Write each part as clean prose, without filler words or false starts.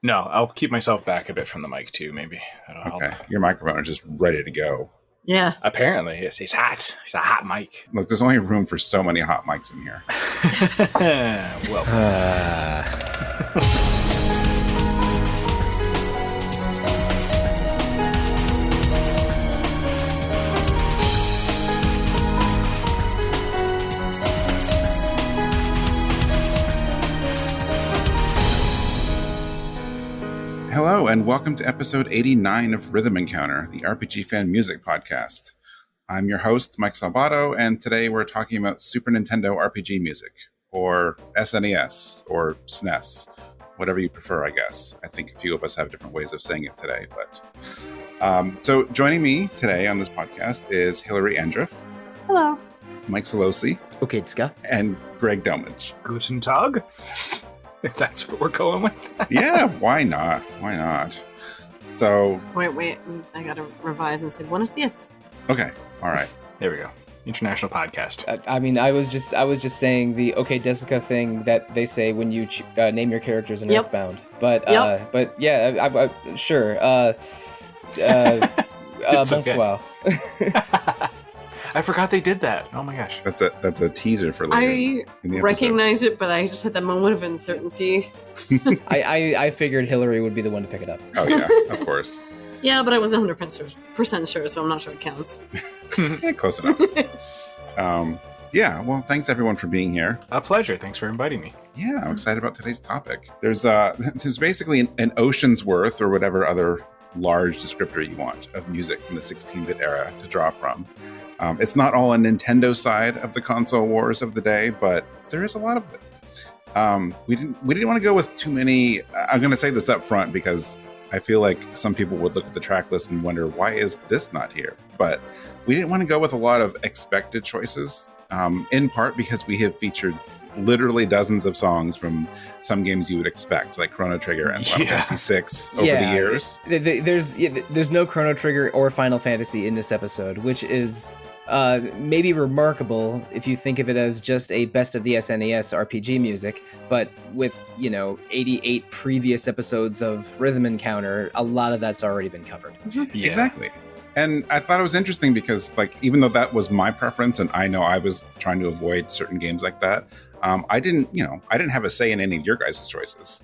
No, I'll keep myself back a bit from the mic too, maybe. That'll Okay, help. your microphone is just ready to go. Yeah. Apparently, it's hot. It's a hot mic. Look, there's only room for so many hot mics in here. Well. Hello, and welcome to episode 89 of Rhythm Encounter, the RPG fan music podcast. I'm your host, Mike Salvato, and today we're talking about Super Nintendo RPG music, or SNES, or SNES, whatever you prefer, I guess. I think a few of us have different ways of saying it today. So joining me today on this podcast is Hillary Andriff. Hello. Mike Solosi. Okay, Ska. And Greg Domage. Guten Tag. If that's what we're going with. Yeah, why not? Why not? So... Wait. I gotta revise and say, buenos dias. Okay, all right. There we go. International podcast. I was just saying the okay Jessica thing that they say when you name your characters in EarthBound. But yeah, sure. Bonsoir. I forgot they did that. Oh my gosh. That's a teaser for later. I recognize it, but I just had that moment of uncertainty. I figured Hillary would be the one to pick it up. Oh yeah, of course. Yeah, but I wasn't 100% sure, so I'm not sure it counts. Yeah, close enough. Yeah, well, thanks everyone for being here. A pleasure. Thanks for inviting me. Yeah, I'm excited about today's topic. There's basically an ocean's worth, or whatever other large descriptor you want, of music from the 16-bit era to draw from. It's not all a Nintendo side of the console wars of the day, but there is a lot of it. We didn't want to go with too many. I'm going to say this up front because I feel like some people would look at the track list and wonder, why is this not here? But we didn't want to go with a lot of expected choices, in part because we have featured literally dozens of songs from some games you would expect, like Chrono Trigger and Final Fantasy VI over the years. There's no Chrono Trigger or Final Fantasy in this episode, which is maybe remarkable if you think of it as just a best of the SNES RPG music, but with 88 previous episodes of Rhythm Encounter, a lot of that's already been covered. Yeah. Exactly. And I thought it was interesting because, even though that was my preference, and I know I was trying to avoid certain games like that, I didn't have a say in any of your guys' choices.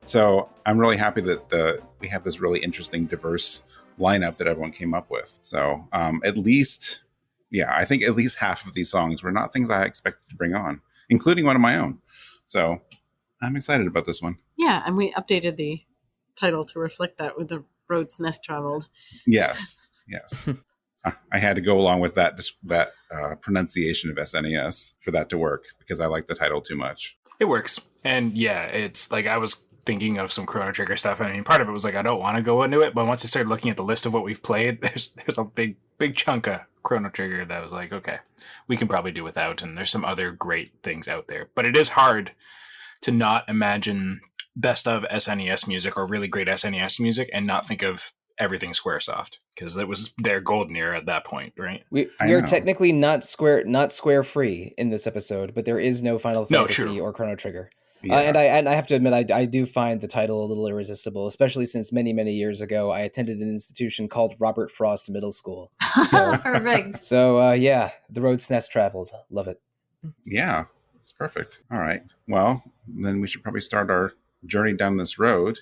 So I'm really happy that we have this really interesting, diverse lineup that everyone came up with. So I think at least half of these songs were not things I expected to bring on, including one of my own. So I'm excited about this one. Yeah, and we updated the title to reflect that with the road SNES traveled. Yes. I had to go along with that pronunciation of SNES for that to work because I like the title too much. It works. And yeah, it's like I was thinking of some Chrono Trigger stuff. I mean, part of it was like I don't want to go into it, but once I started looking at the list of what we've played, there's a big chunk of Chrono Trigger that was like, okay, we can probably do without, and there's some other great things out there. But it is hard to not imagine best of SNES music or really great SNES music and not think of everything Squaresoft, because that was their golden era at that point, right? We are technically not square free in this episode, but there is no Final Fantasy or Chrono Trigger. Yeah. And I have to admit, I do find the title a little irresistible, especially since many, many years ago, I attended an institution called Robert Frost Middle School. So, perfect. So, the road SNES traveled. Love it. Yeah, it's perfect. All right. Well, then we should probably start our journey down this road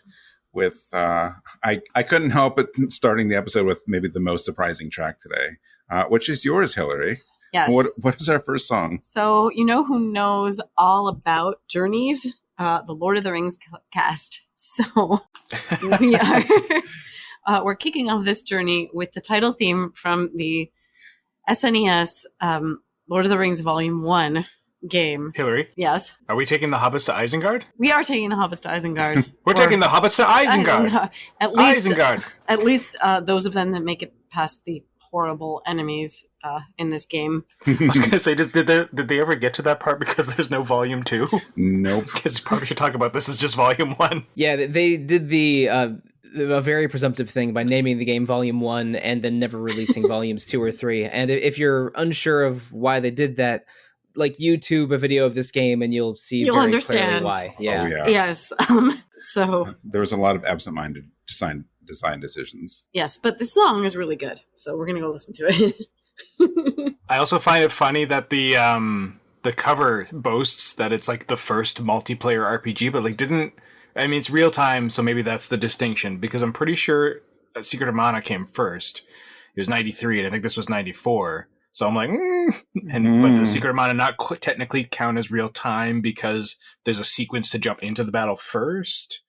with, I couldn't help but starting the episode with maybe the most surprising track today, which is yours, Hillary. Yes. What is our first song? So, who knows all about Journeys? The Lord of the Rings cast. So, we're kicking off this journey with the title theme from the SNES Lord of the Rings Volume 1 game. Hillary? Yes? Are we taking the Hobbits to Isengard? We are taking the Hobbits to Isengard. We're taking the Hobbits to Isengard. At least those of them that make it past the horrible enemies in this game. I was going to say, did they ever get to that part because there's no Volume 2? Nope. Because you probably should talk about this as just Volume 1. Yeah, they did a very presumptive thing by naming the game Volume 1 and then never releasing Volumes 2 or 3. And if you're unsure of why they did that, like YouTube a video of this game and you'll see You'll very understand. clearly why. Oh, Yeah. yeah. Yes. So There was a lot of absent-minded design decisions. yes, but the song is really good. So we're gonna go listen to it. I also find it funny that the cover boasts that it's like the first multiplayer RPG, but like it's real time, so maybe that's the distinction, because I'm pretty sure Secret of Mana came first. It was 93, and I think this was 94. So I'm like, but does Secret of Mana not technically count as real time because there's a sequence to jump into the battle first?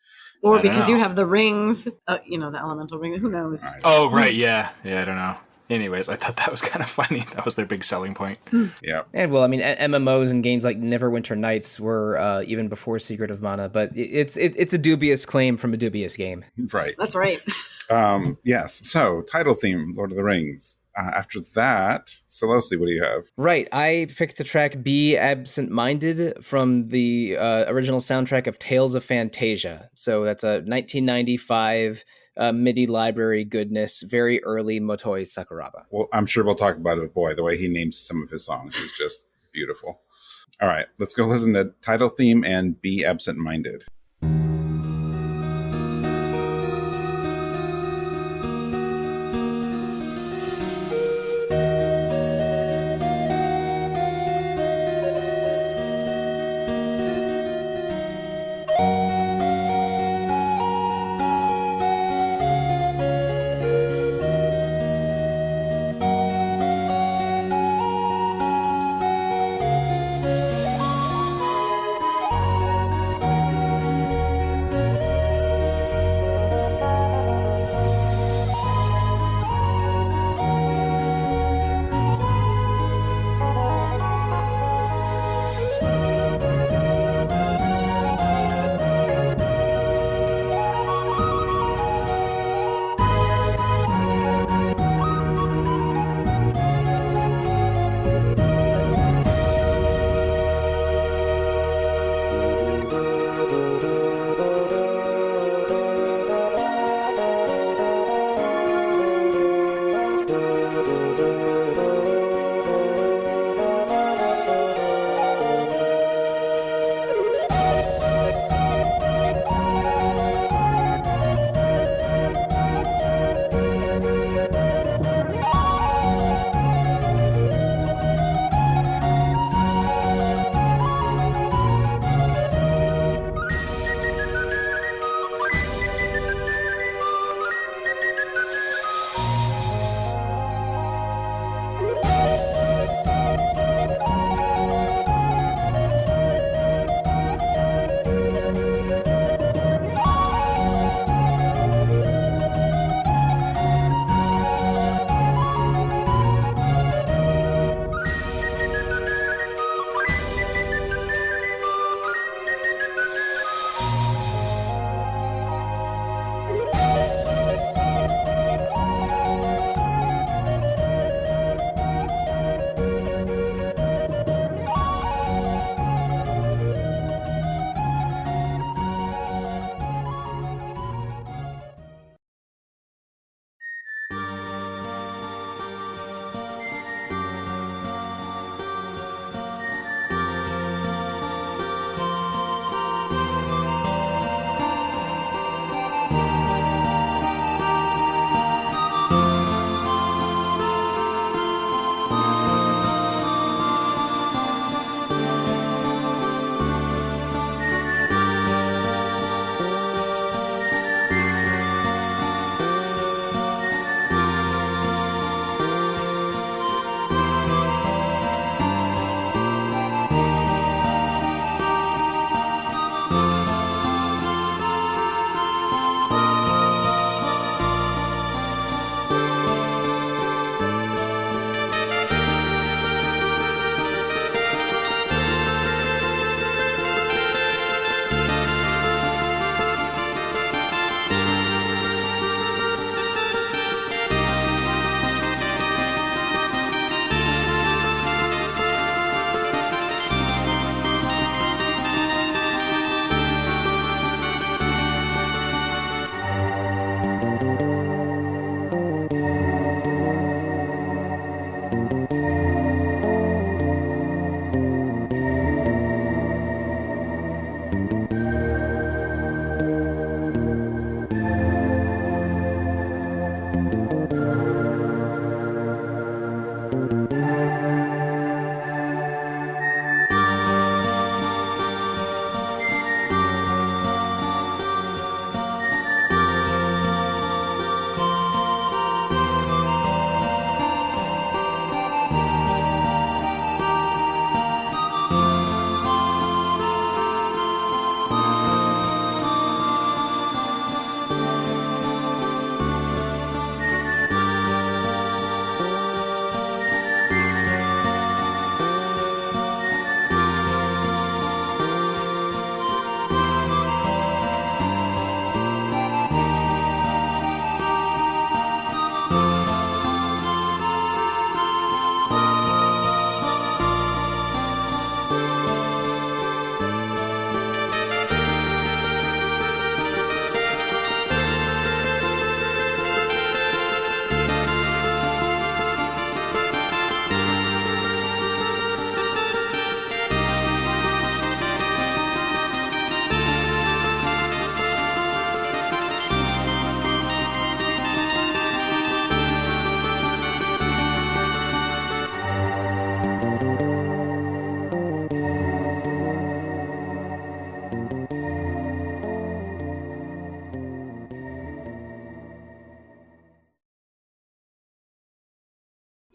Or I don't because know. you have the rings, the elemental ring. Who knows? Oh, right, yeah. Yeah, I don't know. Anyways, I thought that was kind of funny. That was their big selling point. Yeah. And well, I mean, MMOs and games like Neverwinter Nights were even before Secret of Mana, but it's a dubious claim from a dubious game. Right. That's right. Yes. So, title theme, Lord of the Rings. After that, Solosy, what do you have? Right, I picked the track "Be Absent-Minded" from the original soundtrack of Tales of Phantasia. So that's a 1995 MIDI library goodness, very early Motoi Sakuraba. Well, I'm sure we'll talk about it. Boy, the way he names some of his songs is just beautiful. All right, let's go listen to title theme and Be Absent-Minded.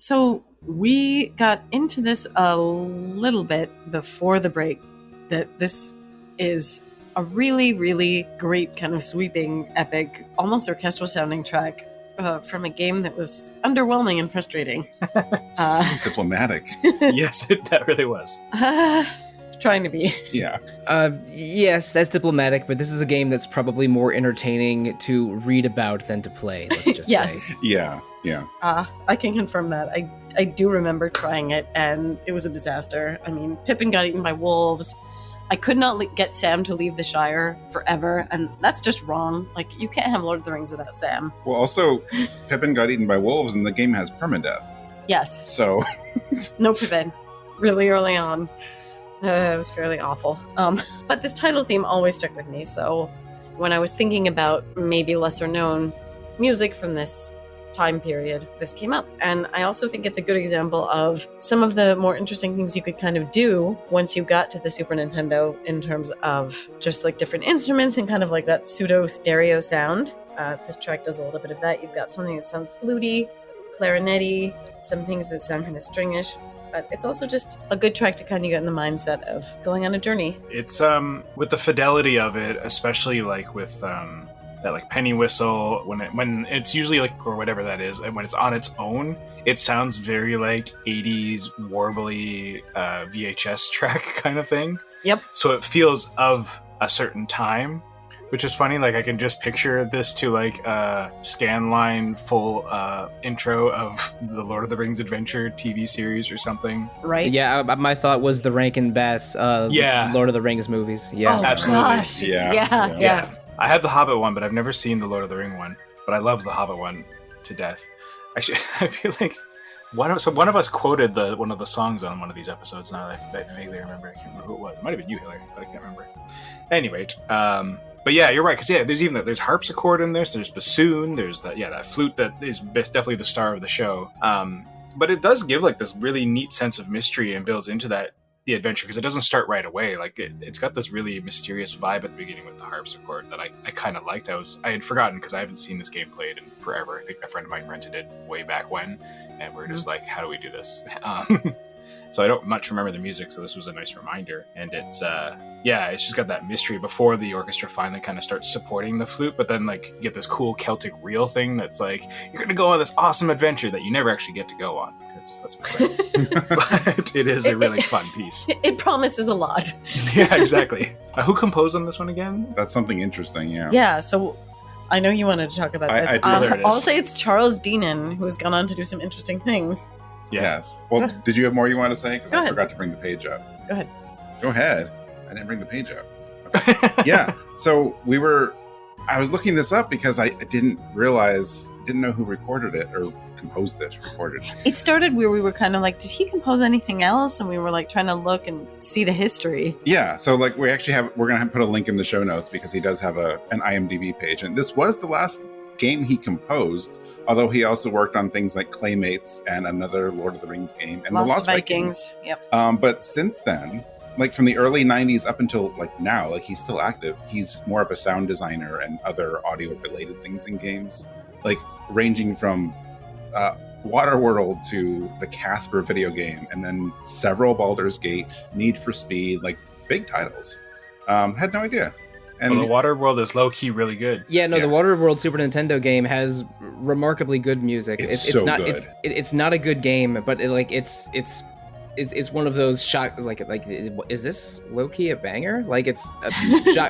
So we got into this a little bit before the break, that this is a really, really great kind of sweeping, epic, almost orchestral sounding track from a game that was underwhelming and frustrating. Diplomatic. Yes, that really was. Trying to be. Yeah. Yes, that's diplomatic, but this is a game that's probably more entertaining to read about than to play, let's just Yes. say. Yeah. I can confirm that. I do remember trying it, and it was a disaster. I mean, Pippin got eaten by wolves. I could not get Sam to leave the Shire forever, and that's just wrong. Like, you can't have Lord of the Rings without Sam. Well, also, Pippin got eaten by wolves, and the game has permadeath. Yes. So, No Pippin. Really early on. It was fairly awful. But this title theme always stuck with me, so when I was thinking about maybe lesser known music from this time period, this came up. And I also think it's a good example of some of the more interesting things you could kind of do once you got to the Super Nintendo in terms of just like different instruments and kind of like that pseudo stereo sound. This track does a little bit of that. You've got something that sounds fluty, clarinetty, some things that sound kind of stringish. But it's also just a good track to kind of get in the mindset of going on a journey. It's with the fidelity of it, especially like with that like penny whistle when it's usually like, or whatever that is, and when it's on its own, it sounds very like 80s warbly VHS track kind of thing. Yep. So it feels of a certain time, which is funny. Like I can just picture this to like a scanline full intro of the Lord of the Rings Adventure TV series or something. Right? Yeah, my thought was the Rankin Bass Lord of the Rings movies. Yeah, Oh, absolutely. Gosh. Yeah. I have the Hobbit one, but I've never seen the Lord of the Ring one. But I love the Hobbit one to death. Actually, I feel like one of us quoted one of the songs on one of these episodes. Now that I vaguely remember, I can't remember who it was. It might have been you, Hillary, but I can't remember. Anyway, but yeah, you're right. Because there's harpsichord in this. There's bassoon. There's that flute that is definitely the star of the show. But it does give like this really neat sense of mystery and builds into the adventure, because it doesn't start right away. Like it's got this really mysterious vibe at the beginning with the harpsichord that I kind of liked. I had forgotten because I haven't seen this game played in forever. I think a friend of mine rented it way back when, and we're just like, how do we do this? So I don't much remember the music, so this was a nice reminder. And it's it's just got that mystery before the orchestra finally kind of starts supporting the flute, but then like you get this cool Celtic reel thing that's like, you're gonna go on this awesome adventure that you never actually get to go on, because that's what but it is a really fun piece. It promises a lot. Yeah, exactly. Who composed on this one again? that's something interesting, yeah. Yeah, so I know you wanted to talk about this. there it is. I'll say it's Charles Deenen, who has gone on to do some interesting things. Yes. Well, did you have more you want to say? Because Go I ahead. forgot to bring the page up. Go ahead. Go ahead. I didn't bring the page up. Yeah. So I was looking this up because I didn't know who recorded it or composed it, recorded. It started where we were kind of like, did he compose anything else? And we were like trying to look and see the history. Yeah. So like we're going to put a link in the show notes because he does have an IMDb page. And this was the last game he composed, although he also worked on things like Claymates and another Lord of the Rings game and Lost the Lost Vikings. Yep. But since then, like from the early 90s up until like now, like he's still active. He's more of a sound designer and other audio related things in games, like ranging from Waterworld to the Casper video game, and then several Baldur's Gate, Need for Speed, like big titles. Had no idea. And Well, the Waterworld is low-key really good. Yeah, no, Yeah. the Waterworld Super Nintendo game has remarkably good music. It's so not good. It's not a good game, but it's one of those is this low key a banger? Like it's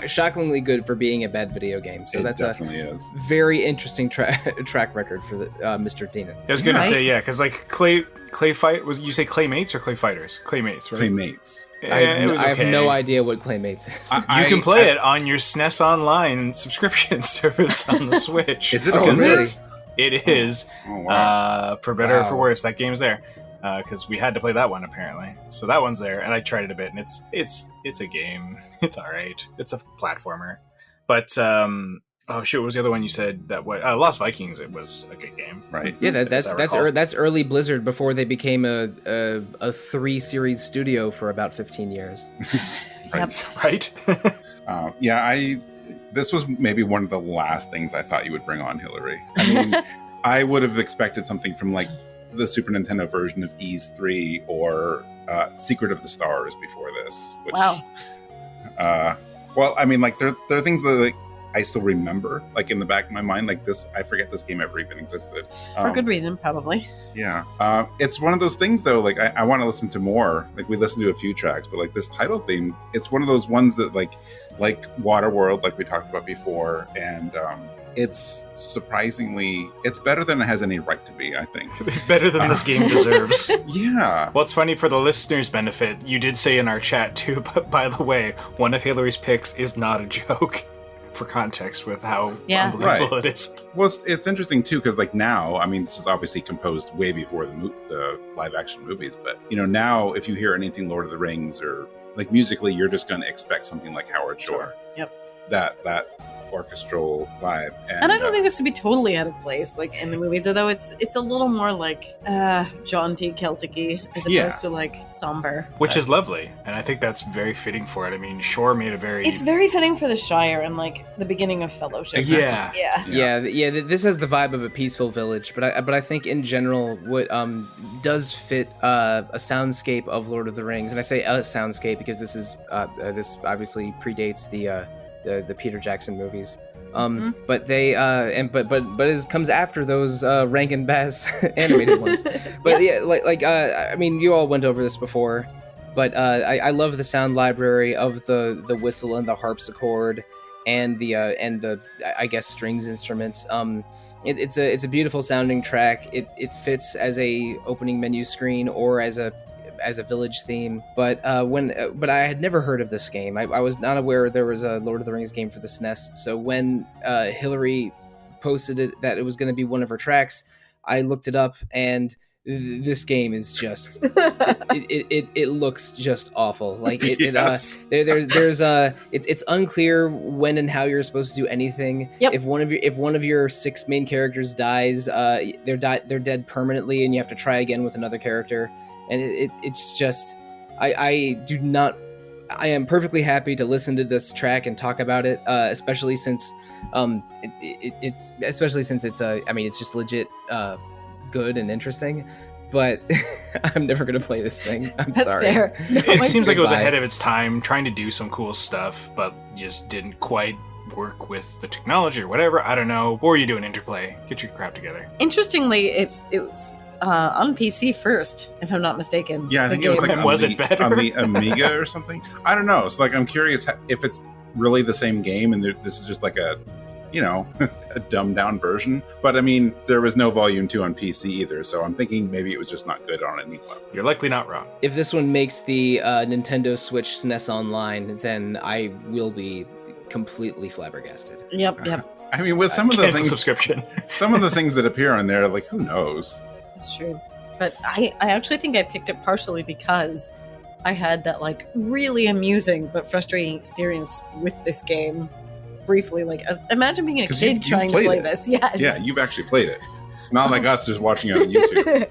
shockingly good for being a bad video game. So it that's a definitely is. very interesting track record for the Mr. Deenen. I was gonna Right. say, yeah, because like clay fight was, you say Claymates or Clay Fighters? Claymates, right? Claymates. Yeah, I it was have okay. no idea what Claymates is. You can play it on your SNES Online subscription service on the Switch. Is it Oh, on really? this? It is. Oh, wow. For better or for Wow. worse, that game's there. Because we had to play that one apparently. So that one's there, and I tried it a bit, and it's a game. It's all right. It's a platformer. But oh shit, what was the other one you said that what? Lost Vikings. It was a good game. Right. Yeah, As I recall. that's early Blizzard before they became a 3-series studio for about 15 years. Right. This was maybe one of the last things I thought you would bring on, Hillary. I mean, I would have expected something from like the Super Nintendo version of Ys 3 or Secret of the Stars before this. Which, Wow. Well, I mean, like there are things that like I still remember, like in the back of my mind, like this. I forget this game ever even existed. For good reason, probably. Yeah. It's one of those things though, like I want to listen to more. Like we listened to a few tracks, but like this title theme, it's one of those ones that like Waterworld, like we talked about before, and it's surprisingly, it's better than it has any right to be, I think. Better than this game deserves. Yeah. Well, it's funny for the listeners' benefit. You did say in our chat too, but by the way, one of Hillary's picks is not a joke. For context with how unbelievable it is. Well, it's interesting too, because like now, I mean, this is obviously composed way before the live action movies, but you know, now if you hear anything Lord of the Rings or like musically, you're just going to expect something like Howard Shore. Yep. That orchestral vibe. And I don't think this would be totally out of place, like in the movies, although it's a little more like jaunty, Celtic-y, as opposed to like somber. Which is lovely, and I think that's very fitting for it. I mean, Shore made a very... It's very fitting for the Shire and like the beginning of Fellowship. Yeah. This has the vibe of a peaceful village, but I think in general what does fit a soundscape of Lord of the Rings, and I say a soundscape because this is this obviously predates the Peter Jackson movies, but they but it comes after those Rankin Bass animated ones. But I mean, you all went over this before, but I love the sound library of the whistle and the harpsichord and the I guess strings instruments. It's a beautiful sounding track. It fits as a opening menu screen or as a village theme, but I had never heard of this game. I was not aware there was a Lord of the Rings game for the SNES. So when Hillary posted it that it was going to be one of her tracks, I looked it up, and this game is just it looks just awful. Like Yes. It's unclear when and how you're supposed to do anything. Yep. If one of your 6 main characters dies, they're dead permanently, and you have to try again with another character. And it's just, I am perfectly happy to listen to this track and talk about it, especially since it's just legit good and interesting. But I'm never gonna play this thing. That's sorry. fair. No, It seems like it was Goodbye. ahead of its time, trying to do some cool stuff, but just didn't quite work with the technology or whatever. I don't know. What were you doing, Interplay? Get your crap together. Interestingly, it was on PC first, if I'm not mistaken. Yeah, I think it was like And was it better? on the Amiga or something. I don't know. So like, I'm curious if it's really the same game, and this is just like a, you know, a dumbed down version. But I mean, there was no Volume 2 on PC either, so I'm thinking maybe it was just not good on any level. You're likely not wrong. If this one makes the Nintendo Switch SNES Online, then I will be completely flabbergasted. Yep. I mean, with some of the Cancel things, subscription. some of the things that appear on there, like who knows? It's true. But I actually think I picked it partially because I had that like really amusing but frustrating experience with this game briefly. Like, imagine being a 'Cause kid you've trying to played play it. this. Yes. Yeah, you've actually played it. Not like us just watching it on YouTube.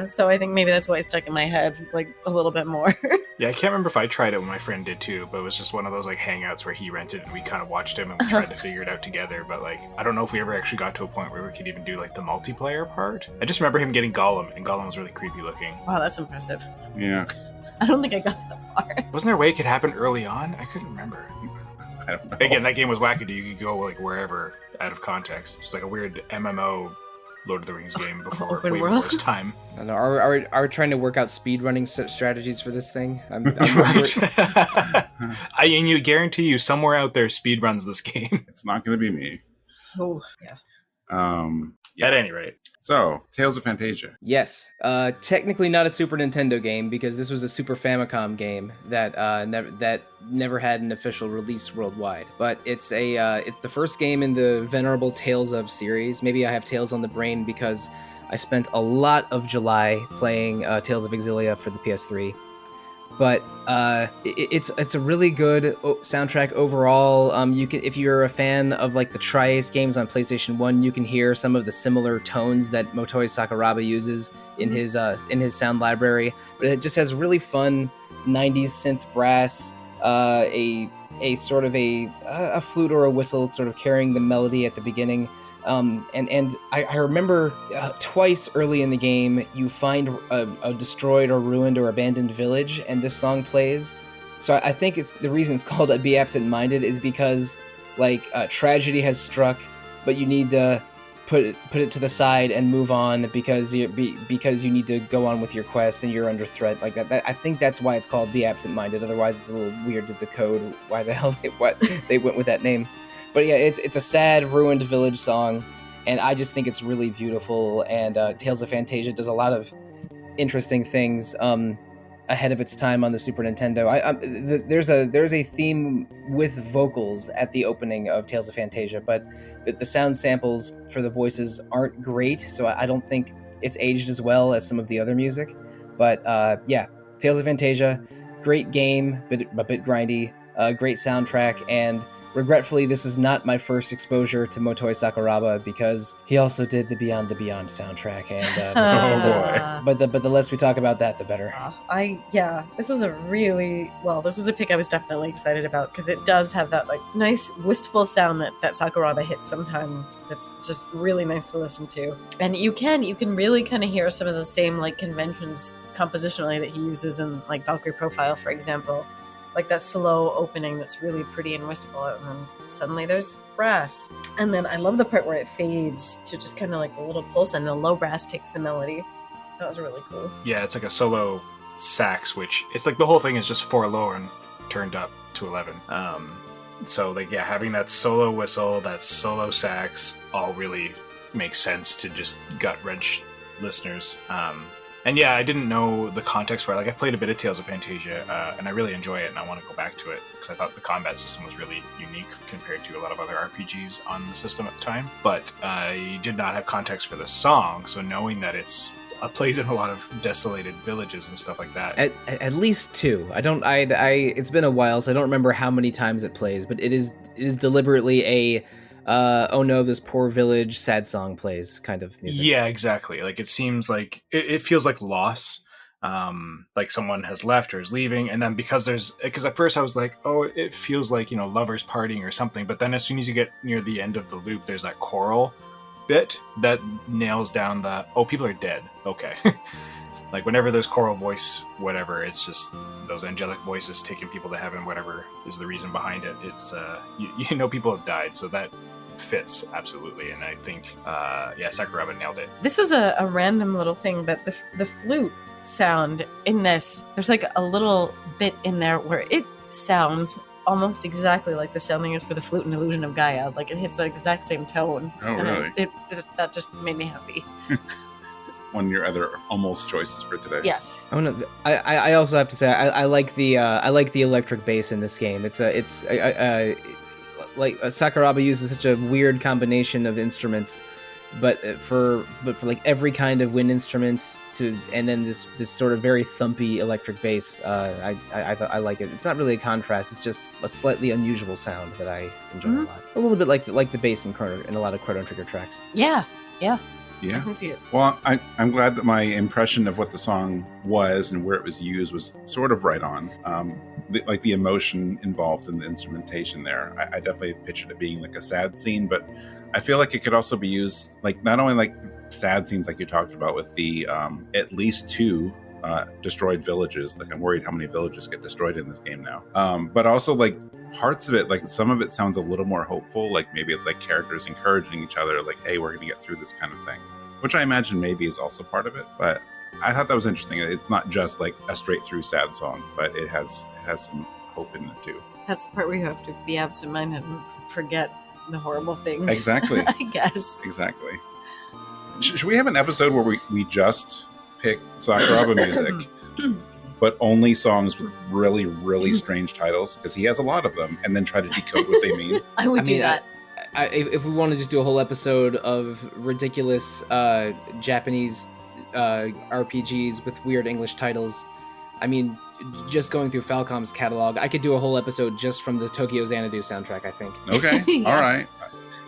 So I think maybe that's why it stuck in my head like a little bit more. Yeah, I can't remember if I tried it when my friend did too, but it was just one of those like hangouts where he rented and we kind of watched him and we tried to figure it out together. But like, I don't know if we ever actually got to a point where we could even do like the multiplayer part. I just remember him getting Gollum, and Gollum was really creepy looking. Wow, that's impressive. Yeah, I don't think I got that far. Wasn't there a way it could happen early on? I couldn't remember. I don't know. Again, that game was wackadoo. You could go like wherever out of context. It's like a weird MMO Lord of the Rings game before Open way world? before its time. I don't know, are we trying to work out speedrunning strategies for this thing? Right. And you guarantee you somewhere out there speed runs this game. It's not going to be me. Oh, yeah. At any rate. So, Tales of Phantasia. Yes, technically not a Super Nintendo game because this was a Super Famicom game that never had an official release worldwide. But it's the first game in the venerable Tales of series. Maybe I have Tales on the brain because I spent a lot of July playing Tales of Exilia for the PS3. But it's a really good soundtrack overall. You can, if you're a fan of like the Tri-Ace games on PlayStation 1, you can hear some of the similar tones that Motoi Sakuraba uses in his sound library. But it just has really fun 90s synth brass, a sort of a flute or a whistle sort of carrying the melody at the beginning. And I remember twice early in the game, you find a destroyed or ruined or abandoned village, and this song plays. So I think it's the reason it's called Be Absent-Minded is because like tragedy has struck, but you need to put it to the side and move on because you need to go on with your quest and you're under threat like that. I think that's why it's called Be Absent-Minded. Otherwise, it's a little weird to decode why the hell they went with that name. But yeah, it's a sad, ruined village song, and I just think it's really beautiful. And Tales of Phantasia does a lot of interesting things ahead of its time on the Super Nintendo. There's a theme with vocals at the opening of Tales of Phantasia, but the sound samples for the voices aren't great, so I don't think it's aged as well as some of the other music. But yeah, Tales of Phantasia, great game, a bit grindy, great soundtrack, and regretfully, this is not my first exposure to Motoi Sakuraba because he also did the Beyond the Beyond soundtrack, and oh boy! But the less we talk about that, the better. This was a pick I was definitely excited about because it does have that like nice wistful sound that Sakuraba hits sometimes. That's just really nice to listen to, and you can really kind of hear some of the same like conventions compositionally that he uses in like Valkyrie Profile, for example. Like that slow opening that's really pretty and wistful, and then suddenly there's brass. And then I love the part where it fades to just kind of like a little pulse, and the low brass takes the melody. That was really cool. Yeah, it's like a solo sax, which it's like the whole thing is just 4 low and turned up to 11. So like yeah, having that solo whistle, that solo sax, all really makes sense to just gut wrench listeners. And yeah, I didn't know the context for it. Like, I've played a bit of Tales of Phantasia, and I really enjoy it, and I want to go back to it, because I thought the combat system was really unique compared to a lot of other RPGs on the system at the time. But I did not have context for the song, so knowing that it plays in a lot of desolated villages and stuff like that. At least 2. It's been a while, so I don't remember how many times it plays, but it is deliberately a oh no, this poor village sad song plays kind of music. Yeah, exactly. Like it seems like it feels like loss, like someone has left or is leaving, and then because at first I was like, oh, it feels like, you know, lovers partying or something, but then as soon as you get near the end of the loop, there's that choral bit that nails down people are dead. Okay. Like whenever there's choral voice, whatever, it's just those angelic voices taking people to heaven, whatever is the reason behind it. It's you know, people have died, so that fits absolutely, and I think Sakuraba nailed it. This is a random little thing, but the flute sound in this, there's like a little bit in there where it sounds almost exactly like the sound they use for the flute in Illusion of Gaia. Like it hits the exact same tone. Oh, really? That just made me happy. One of your other almost choices for today. Yes. Oh no! I also have to say I like the electric bass in this game. Like Sakuraba uses such a weird combination of instruments, but for like every kind of wind instrument and then this sort of very thumpy electric bass. I like it. It's not really a contrast. It's just a slightly unusual sound that I enjoy a lot. A little bit like the bass in a lot of Chrono Trigger tracks. Yeah. Yeah. I can see it. Well, I'm glad that my impression of what the song was and where it was used was sort of right on. The emotion involved in the instrumentation there. I definitely pictured it being like a sad scene, but I feel like it could also be used like not only like sad scenes like you talked about with the at least 2 destroyed villages. Like I'm worried how many villages get destroyed in this game now. But also like parts of it, like some of it sounds a little more hopeful. Like maybe it's like characters encouraging each other, like, hey, we're gonna get through this kind of thing, which I imagine maybe is also part of it. But I thought that was interesting. It's not just like a straight through sad song, but it has some hope in it too. That's the part where you have to be absent-minded and forget the horrible things. Exactly. I guess. Exactly. Should we have an episode where we just pick Sakuraba music, but only songs with really, really strange titles? Because he has a lot of them, and then try to decode what they mean. I would do that. If we want to just do a whole episode of ridiculous Japanese RPGs with weird English titles, I mean, just going through Falcom's catalog, I could do a whole episode just from the Tokyo Xanadu soundtrack, I think. Okay, Yes. All right.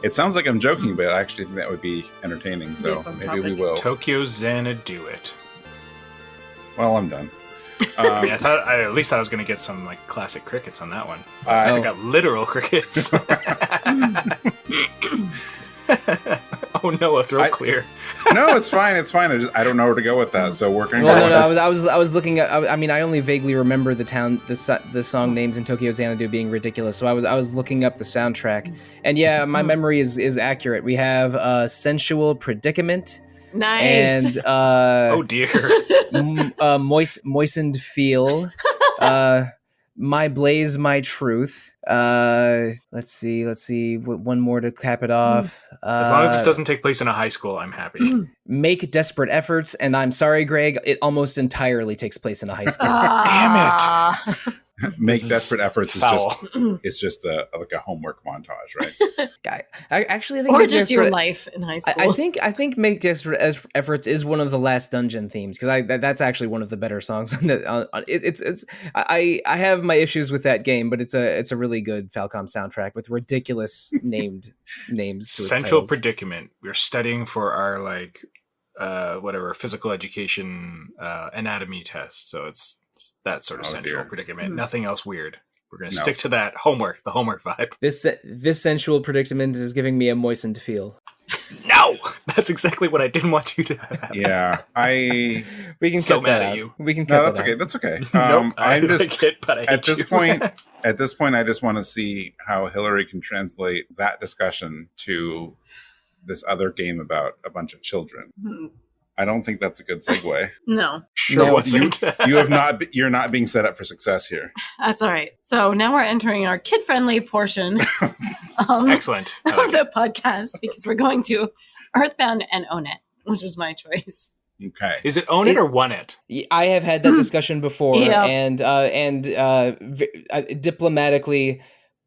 It sounds like I'm joking, but I actually think that would be entertaining, so maybe we will. Tokyo Xanadu it. Well, I'm done. I mean, I at least thought I was going to get some like classic crickets on that one. I got literal crickets. Oh no, a throat clear. No, it's fine. It's fine. I don't know where to go with that. So we're going to Well, no, I was looking at. I mean, I only vaguely remember the song names in Tokyo Xanadu being ridiculous. So I was looking up the soundtrack, and yeah, my memory is accurate. We have Sensual Predicament. Nice. And oh dear. Moistened Feel. My Blaze, My Truth. Let's see. One more to cap it off. As long as this doesn't take place in a high school, I'm happy. Make Desperate Efforts, and I'm sorry, Greg, it almost entirely takes place in a high school. Damn it. Make Desperate Efforts foul. is just like a homework montage, right? I actually think or Make just your Desperate- life in high school. I think Make Desperate Efforts is one of the last dungeon themes because that's actually one of the better songs. I have my issues with that game, but it's a really good Falcom soundtrack with ridiculous names. To its Central titles. Predicament. We're studying for our physical education anatomy test. So it's that sort of central predicament. Nothing else weird. We're going to stick to that homework, the homework vibe. This sensual predicament is giving me a moistened feel. No, that's exactly what I didn't want you to have. Yeah, we can so cut mad that at out. you. We can No, cut that's that okay. out. That's okay. Nope, I I'm just like it, but I hate at this you. point. At this point, I just want to see how Hillary can translate that discussion to this other game about a bunch of children. I don't think that's a good segue. No, Sure No, wasn't. You're not being set up for success here. that's all right. So now we're entering our kid-friendly portion Excellent. I of like it. the podcast because we're going to EarthBound and Onett, which was my choice. Okay. Is it Own It or One It? I have had that discussion before, Yeah. and diplomatically,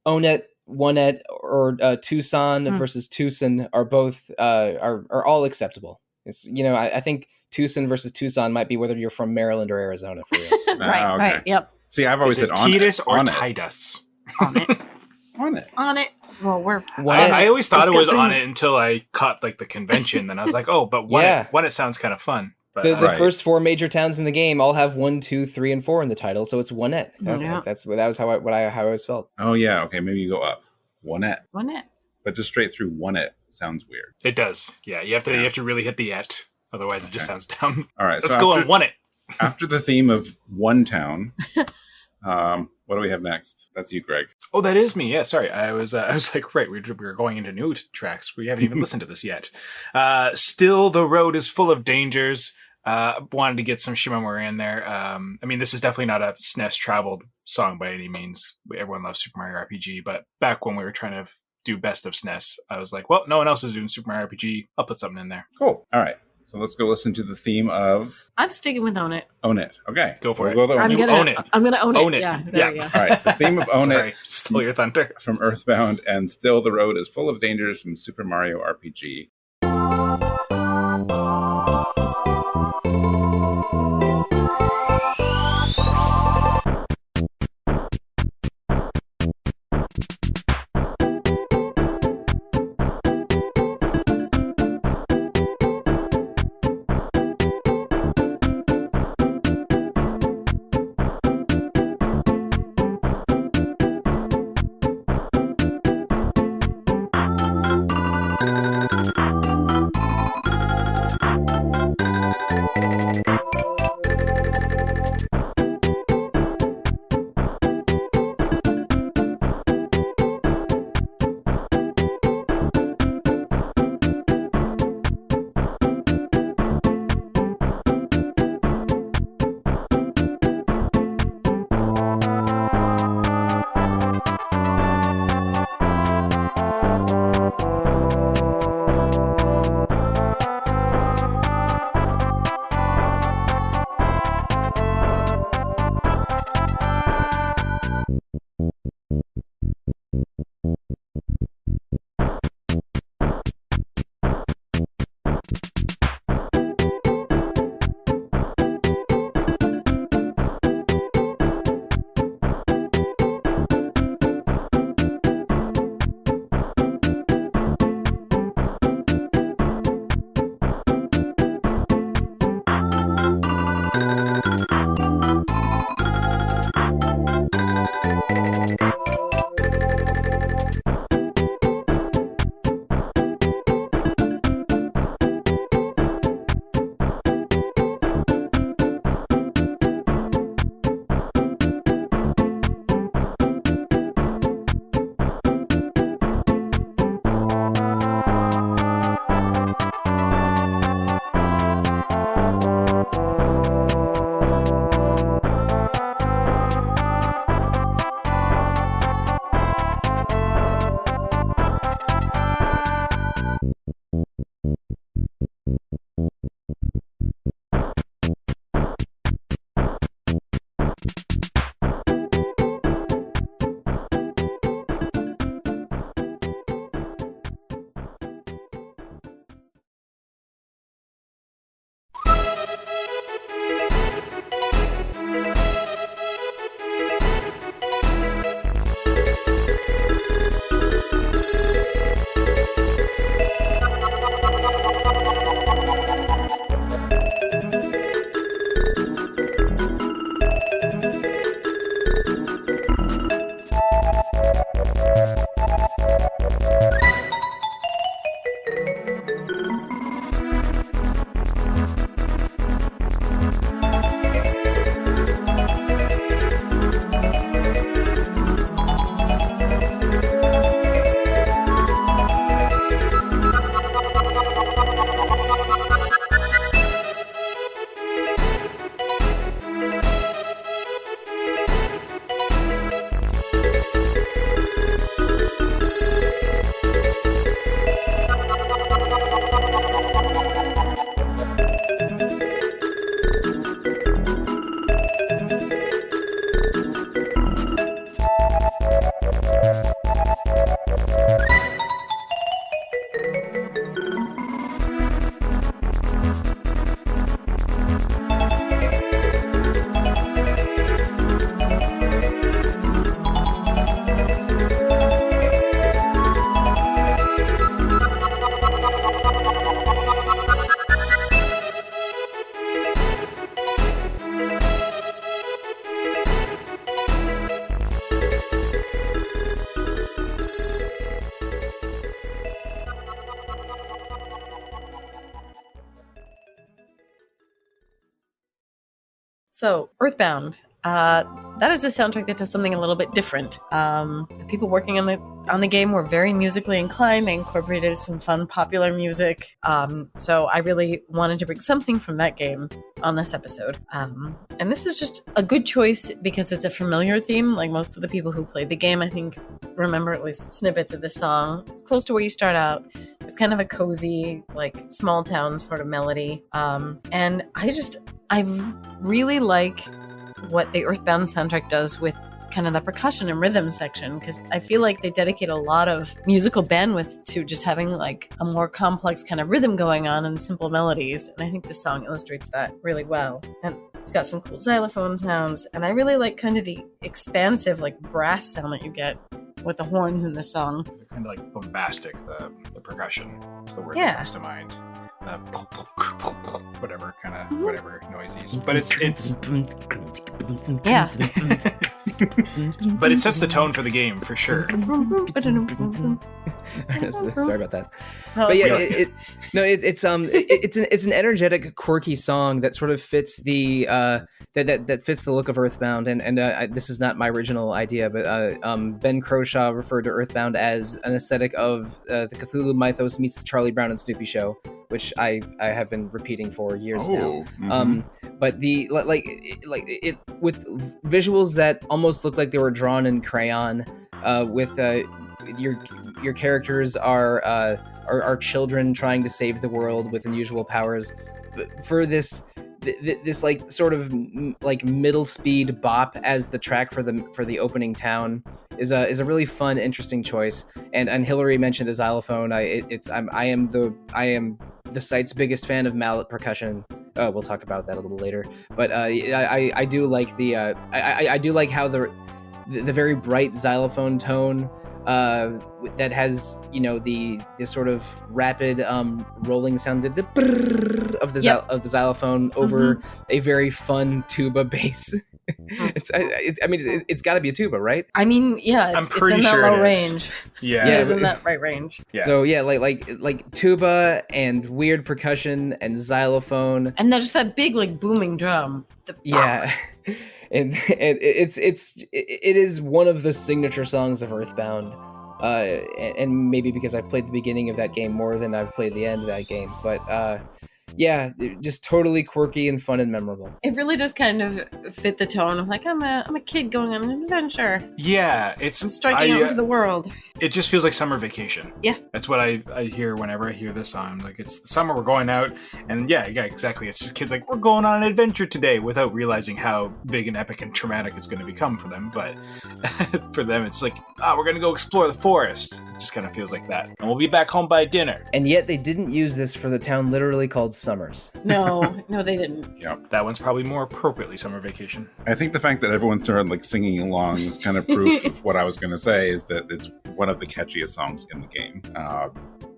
Onett, Onett, or Tucson versus Tucson are both are all acceptable. It's I think Tucson versus Tucson might be whether you're from Maryland or Arizona for you. Right, okay. right, yep. See, I've always Is it said on Titus it. or On it. Titus? On it. On it. On it. Well, we're I always thought it was discussing- On It until I caught the convention. Then I was like, oh, but Yeah. One It sounds kind of fun. But, The Right. first 4 major towns in the game all have 1, 2, 3, and 4 in the title, so it's Onett. Yeah. That was how I always felt. Oh yeah. Okay. Maybe you go up. One it. Onett. But just straight through one it sounds weird. it does. Yeah, you have to really hit the et. Otherwise, it just sounds dumb. All right. Let's so go after, on One It. after the theme of one town, what do we have next? That's you, Greg. Oh, that is me. Yeah, sorry. I was like, right, we're going into new tracks. We haven't even listened to this yet. Still, the road is full of dangers. Wanted to get some Shimomura in there. I mean, this is definitely not a SNES traveled song by any means. Everyone loves Super Mario RPG, but back when we were trying to do best of SNES, I was like, well, no one else is doing Super Mario RPG. I'll put something in there. Cool. All right. So let's go listen to the theme of I'm sticking with Own It. Own It. Okay. Go for it. We'll go I'm You gonna own it. I'm gonna own it. Own it. Yeah, there Yeah. we go. All right. The theme of Own Sorry, It stole your thunder. from EarthBound and Still the Road is Full of Dangers from Super Mario RPG. So, EarthBound. That is a soundtrack that does something a little bit different. The people working on the game were very musically inclined. They incorporated some fun popular music. So I really wanted to bring something from that game on this episode. And this is just a good choice because it's a familiar theme. Like most of the people who played the game, I think, remember at least snippets of this song. It's close to where you start out. It's kind of a cozy, like small town sort of melody. And I really like what the EarthBound soundtrack does with kind of the percussion and rhythm section, because I feel like they dedicate a lot of musical bandwidth to just having like a more complex kind of rhythm going on and simple melodies. And I think this song illustrates that really well. And it's got some cool xylophone sounds. And I really like kind of the expansive like brass sound that you get with the horns in the song. They're kind of like bombastic, the percussion is the word Yeah. that comes to mind. Whatever kind of whatever noises, but it's Yeah. but it sets the tone for the game for sure. Sorry about that. No, But yeah, it's it's an energetic, quirky song that sort of fits the that fits the look of EarthBound. And this is not my original idea, but Ben Croshaw referred to EarthBound as an aesthetic of the Cthulhu mythos meets the Charlie Brown and Snoopy show, which I have been repeating for years now. But the like it with visuals that almost look like they were drawn in crayon, with your characters are children trying to save the world with unusual powers. For this like sort of like middle speed bop as the track for the opening town is a really fun, interesting choice. And Hillary mentioned the xylophone. I am the site's biggest fan of mallet percussion. We'll talk about that a little later. But I do like I do like how the very bright xylophone tone that has, you know, this sort of rapid rolling sound, the brrrr of the of the xylophone over a very fun tuba bass. It's got to be a tuba, right? I mean, yeah, it's in that sure low it is. range. Yeah, It's in that right range. Yeah. So yeah, like tuba and weird percussion and xylophone. And there's that big like booming drum. Yeah. And it is one of the signature songs of EarthBound, and maybe because I've played the beginning of that game more than I've played the end of that game. But Yeah, just totally quirky and fun and memorable. It really does kind of fit the tone of like, I'm a kid going on an adventure. Yeah, I'm striking out into the world. It just feels like summer vacation. Yeah. That's what I hear whenever I hear this song. Like, it's the summer, we're going out, and yeah, exactly. It's just kids like, we're going on an adventure today, without realizing how big and epic and traumatic it's going to become for them. But for them, it's like, we're going to go explore the forest. It just kind of feels like that. And we'll be back home by dinner. And yet they didn't use this for the town literally called Summers. No, they didn't. Yep. That one's probably more appropriately summer vacation. I think the fact that everyone started like singing along is kind of proof of what I was going to say, is that it's one of the catchiest songs in the game.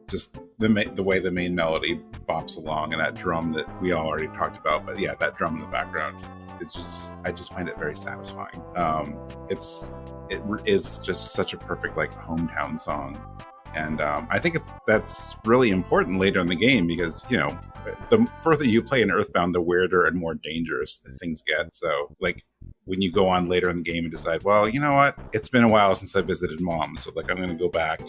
Just the way the main melody bops along, and that drum that we all already talked about. But yeah, that drum in the background is just, I just find it very satisfying. It is just such a perfect like hometown song. And I think that's really important later in the game, because, you know, the further you play in EarthBound, the weirder and more dangerous things get. So, like, when you go on later in the game and decide, well, you know what, it's been a while since I visited mom, so like I'm going to go back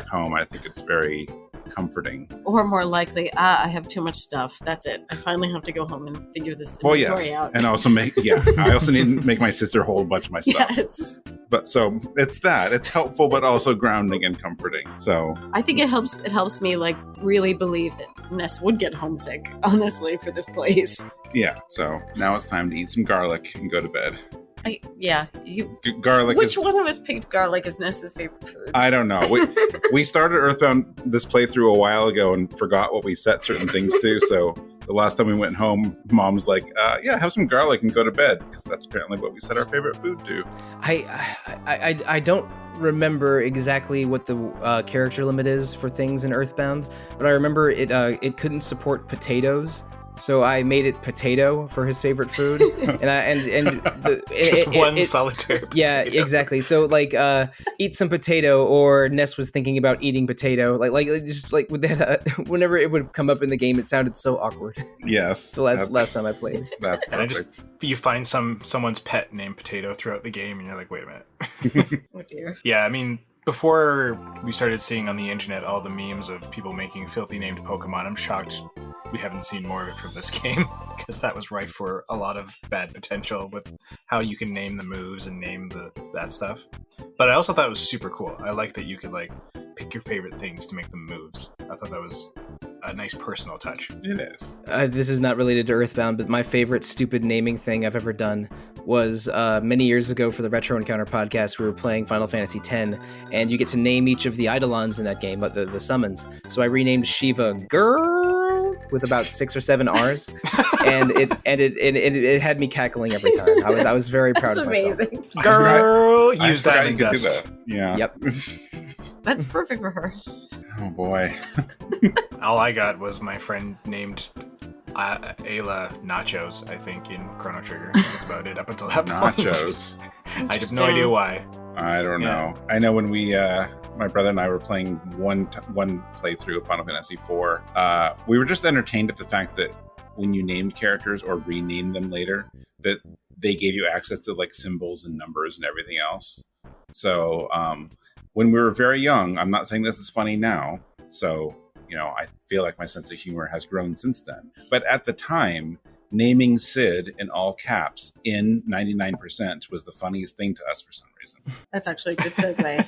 home. I think it's very comforting. Or more likely, I have too much stuff. That's it. I finally have to go home and figure this inventory out. And also I also need to make my sister hold a bunch of my stuff. Yes. But so it's helpful, but also grounding and comforting. So I think it helps me like really believe that Ness would get homesick, honestly, for this place. Yeah. So now it's time to eat some garlic and go to bed. Garlic. Which one of us picked garlic as Ness's favorite food? I don't know. We started EarthBound this playthrough a while ago and forgot what we set certain things to. So the last time we went home, Mom's like, have some garlic and go to bed, because that's apparently what we set our favorite food to. I don't remember exactly what the character limit is for things in EarthBound, but I remember it couldn't support potatoes. So I made it potato for his favorite food, one solitary potato. Yeah, exactly. So like, eat some potato, or Ness was thinking about eating potato. Like just like with that, whenever it would come up in the game, it sounded so awkward. Yes, the last time I played. That's perfect. You find someone's pet named Potato throughout the game, and you're like, wait a minute. Oh dear. Yeah, I mean, before we started seeing on the internet all the memes of people making filthy named Pokemon, I'm shocked we haven't seen more of it from this game, because that was rife for a lot of bad potential with how you can name the moves and name that stuff. But I also thought it was super cool. I like that you could like pick your favorite things to make them moves. I thought that was a nice personal touch. It is. This is not related to EarthBound, but my favorite stupid naming thing I've ever done was many years ago for the Retro Encounter podcast. We were playing Final Fantasy X, and you get to name each of the Eidolons in that game, the summons. So I renamed Shiva Girl with about 6 or 7 R's, and it had me cackling every time. I was very proud of myself. That's amazing. Girl, use that in you could do Gust. that. Yeah. Yep. That's perfect for her. Oh boy. All I got was my friend named Ayla Nachos, I think, in Chrono Trigger. That's about it up until that point. Nachos. I have no idea why. I don't know. I know when we, my brother and I were playing one playthrough of Final Fantasy IV, we were just entertained at the fact that when you named characters or renamed them later, that they gave you access to like symbols and numbers and everything else. So when we were very young, I'm not saying this is funny now, so I feel like my sense of humor has grown since then. But at the time, naming Sid in all caps in 99% was the funniest thing to us for some reason. That's actually a good segue.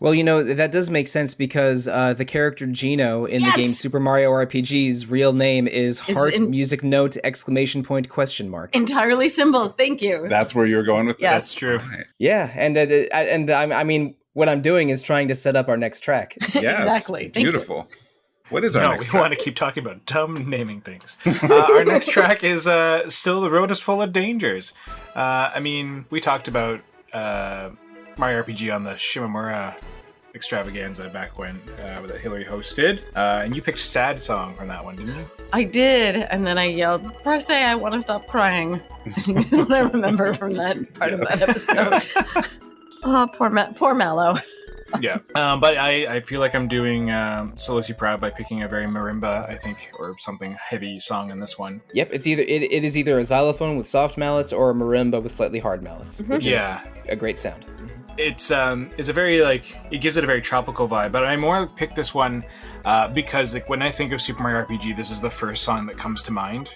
Well, that does make sense, because the character Gino in the game Super Mario RPG's real name is heart, music note, ! Entirely symbols. Thank you. That's where you were going with that? That's true. Right. Yeah, and I mean, what I'm doing is trying to set up our next track. Yes, exactly. Beautiful. What is our next track? We want to keep talking about dumb naming things. Our next track is Still the Road is Full of Dangers. I mean, we talked about Mario RPG on the Shimomura extravaganza back when that Hillary hosted, and you picked Sad Song from that one, didn't you? I did, and then I yelled, "Perse, I want to stop crying." I think is what I remember from that part of that episode. Oh, poor Mallow. Yeah, but I feel like I'm doing Solosi Proud by picking a very marimba, I think, or something heavy song in this one. Yep, it is either a xylophone with soft mallets or a marimba with slightly hard mallets, which is a great sound. It's a very it gives it a very tropical vibe, but I more picked this one because like when I think of Super Mario RPG, this is the first song that comes to mind,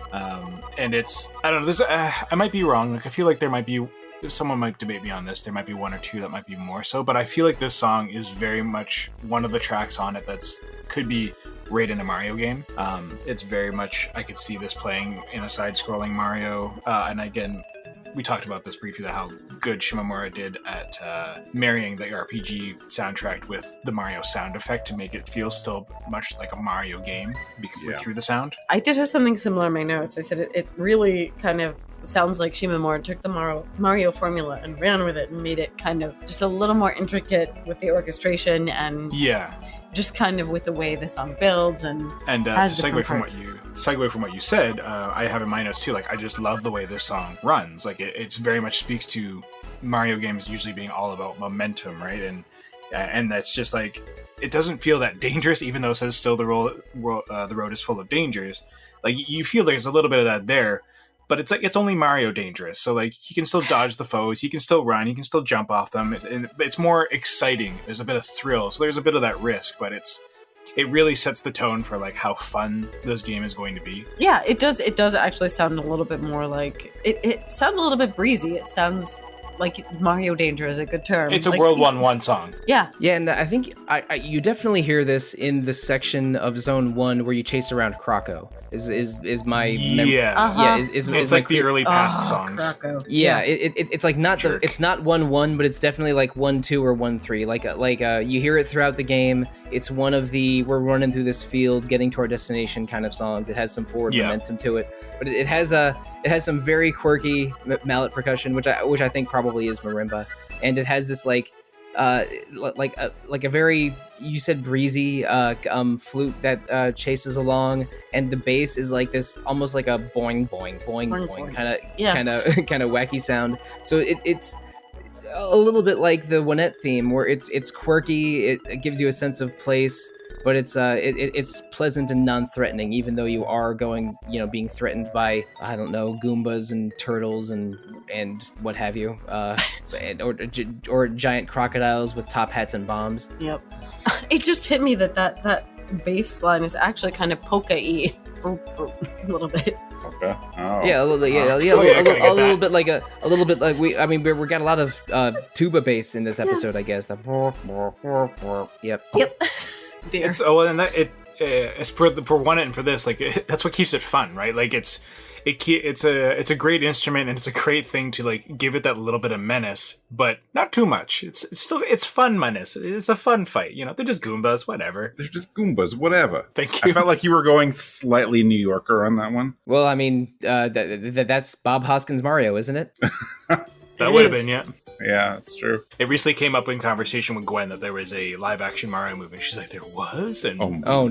and it's I don't know. I might be wrong. Like I feel like there might be. Someone might debate me on this. There might be one or two that might be more so, but I feel like this song is very much one of the tracks on it that's could be right in a Mario game. It's very much I could see this playing in a side-scrolling Mario, and again, we talked about this briefly, how good Shimomura did at marrying the RPG soundtrack with the Mario sound effect to make it feel still much like a Mario game through the sound. I did have something similar in my notes. I said it really kind of sounds like Shimomura took the Mario formula and ran with it and made it kind of just a little more intricate with the orchestration and just kind of with the way the song builds and to segue from what you said, I have in my notes too. Like I just love the way this song runs. Like it's very much speaks to Mario games usually being all about momentum, right? And that's just like it doesn't feel that dangerous, even though it says still the road is full of dangers. Like you feel there's a little bit of that there. But it's like it's only Mario dangerous, so like he can still dodge the foes, he can still run, he can still jump off them. It's more exciting. There's a bit of thrill, so there's a bit of that risk, but it really sets the tone for like how fun this game is going to be. Yeah, it does. It does actually sound a little bit more like it sounds a little bit breezy. It sounds like Mario Danger is a good term. It's a like, World 1-1 song. Yeah. Yeah, and I think you definitely hear this in the section of Zone 1 where you chase around Croco. Is my It's like the early Path songs. Croco. Yeah, it's like it's not 1-1, but it's definitely like 1-2 or 1-3. Like you hear it throughout the game. It's one of the we're running through this field, getting to our destination kind of songs. It has some forward momentum to it, but it has some very quirky mallet percussion, which I think probably is marimba, and it has this like a very, you said breezy flute that chases along, and the bass is like this almost like a boing boing boing boing kind of wacky sound. So it's a little bit like the Onett theme, where it's quirky, it gives you a sense of place, but it's pleasant and non-threatening, even though you are being threatened by, I don't know, Goombas and turtles and what have you, or giant crocodiles with top hats and bombs. Yep. It just hit me that bass line is actually kind of polka-y a little bit. Okay. Oh. Yeah, a little bit like we got a lot of tuba bass in this episode, I guess. Yep. Dear. It's for one and for this, like that's what keeps it fun, right? Like it's a great instrument, and it's a great thing to like give it that little bit of menace, but not too much. It's fun menace. It's a fun fight. They're just Goombas, whatever. They're just Goombas, whatever. Thank you. I felt like you were going slightly New Yorker on that one. Well, I mean, that's Bob Hoskins' Mario, isn't it? That would have been, yeah. Yeah, that's true. It recently came up in conversation with Gwen that there was a live-action Mario movie. She's like, there was? And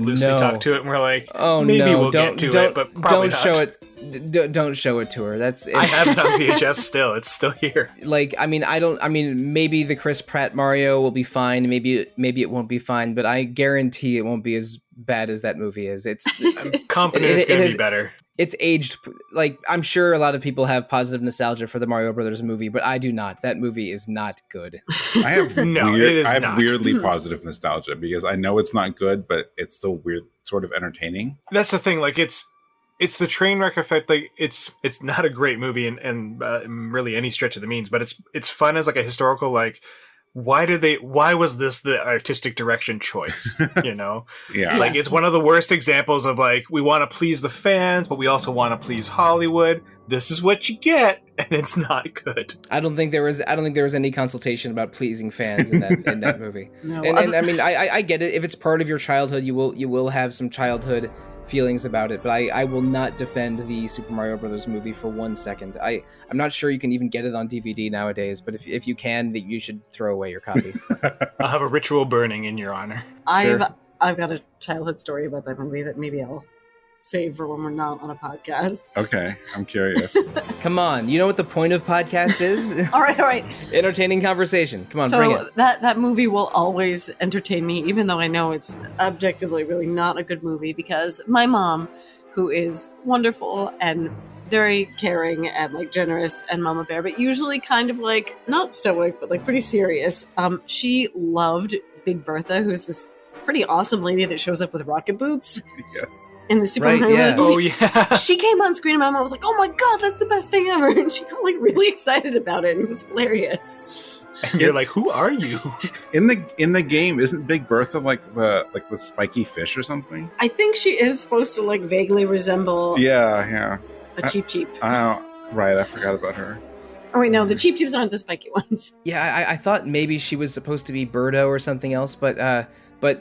Lucy talked to it, and we're like, maybe we'll get to it, but probably don't show it. Don't show it to her. I have it on VHS still. It's still here. Like, maybe the Chris Pratt Mario will be fine. Maybe it won't be fine, but I guarantee it won't be as bad as that movie is. I'm confident it's going to be better. It's aged, like, I'm sure a lot of people have positive nostalgia for the Mario Brothers movie, but I do not. That movie is not good. I have weirdly positive nostalgia because I know it's not good, but it's still weird, sort of entertaining. That's the thing. Like, it's the train wreck effect. Like, it's not a great movie and really any stretch of the means, but it's fun as like a historical, like, why was this the artistic direction choice? Yeah. Like, it's one of the worst examples of like, we want to please the fans, but we also want to please Hollywood. This is what you get, and it's not good. I don't think there was any consultation about pleasing fans in that movie. No, and I mean, I get it. If it's part of your childhood, you will have some childhood feelings about it, but I will not defend the Super Mario Brothers movie for 1 second. I'm not sure you can even get it on DVD nowadays, but if you can, that you should throw away your copy. I'll have a ritual burning in your honor. I've got a childhood story about that movie that maybe I'll save for when we're not on a podcast. Okay, I'm curious. Come on, you know what the point of podcasts is? All right. Entertaining conversation. Come on, bring it. So that movie will always entertain me, even though I know it's objectively really not a good movie, because my mom, who is wonderful and very caring and like generous and mama bear, but usually kind of like not stoic, but like pretty serious. She loved Big Bertha, who's this pretty awesome lady that shows up with rocket boots Yes. in the Super Right, Mario yeah. Bros. Oh movie. yeah. She came on screen and my mom was like, "Oh my god, that's the best thing ever!" And she got like really excited about it, and it was hilarious. And you're like, who are you? In the game, isn't Big Bertha like the spiky fish or something? I think she is supposed to like vaguely resemble Yeah. a Cheep Cheep. Right, I forgot about her. Oh wait, no, the Cheep Cheeps aren't the spiky ones. Yeah, I thought maybe she was supposed to be Birdo or something else, but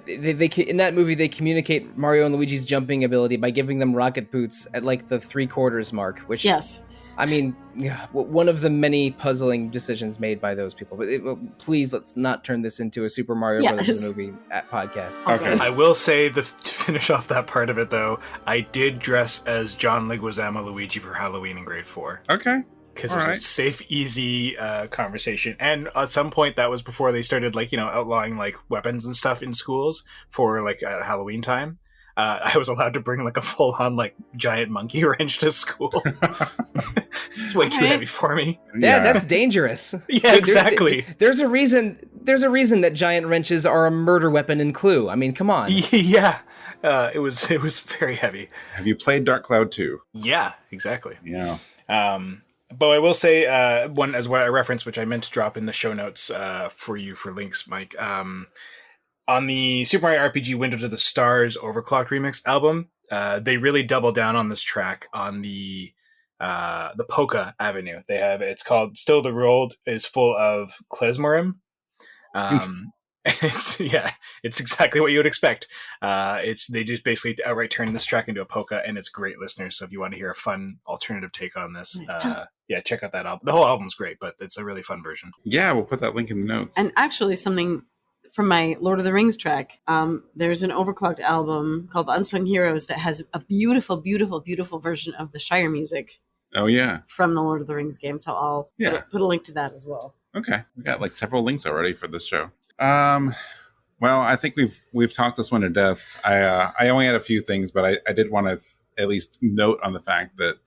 they in that movie they communicate Mario and Luigi's jumping ability by giving them rocket boots at like the 3/4 mark, which Yes. I mean, yeah, one of the many puzzling decisions made by those people. But please, let's not turn this into a Super Mario Yes. Brothers movie podcast. Okay. I will say, to finish off that part of it, though, I did dress as John Leguizamo Luigi for Halloween in grade 4. Okay. Because it was a Alright. safe, easy conversation. And at some point, that was before they started, like, outlawing, like, weapons and stuff in schools for, like, at Halloween time. I was allowed to bring, like, a full-on, like, giant monkey wrench to school. It's way too Alright. heavy for me. Yeah, that's dangerous. Yeah, exactly. There's a reason that giant wrenches are a murder weapon in Clue. I mean, come on. Yeah. It was very heavy. Have you played Dark Cloud 2? Yeah, exactly. Yeah. But I will say one as what I referenced, which I meant to drop in the show notes for you for links, Mike. On the Super Mario RPG Window to the Stars Overclocked Remix album, they really double down on this track on the Polka Avenue. It's called "Still the World is Full of Klezmorim." It's exactly what you would expect. They just basically outright turn this track into a polka, and it's great, listeners. So if you want to hear a fun alternative take on this, check out that album. The whole album's great, but it's a really fun version. Yeah, we'll put that link in the notes. And actually, something from my Lord of the Rings track, there's an overclocked album called The Unsung Heroes that has a beautiful, beautiful, beautiful version of the Shire music Oh, yeah. from the Lord of the Rings game. So I'll put a link to that as well. Okay. We got like several links already for this show. Well, I think we've talked this one to death. I only had a few things, but I did want to at least note on the fact that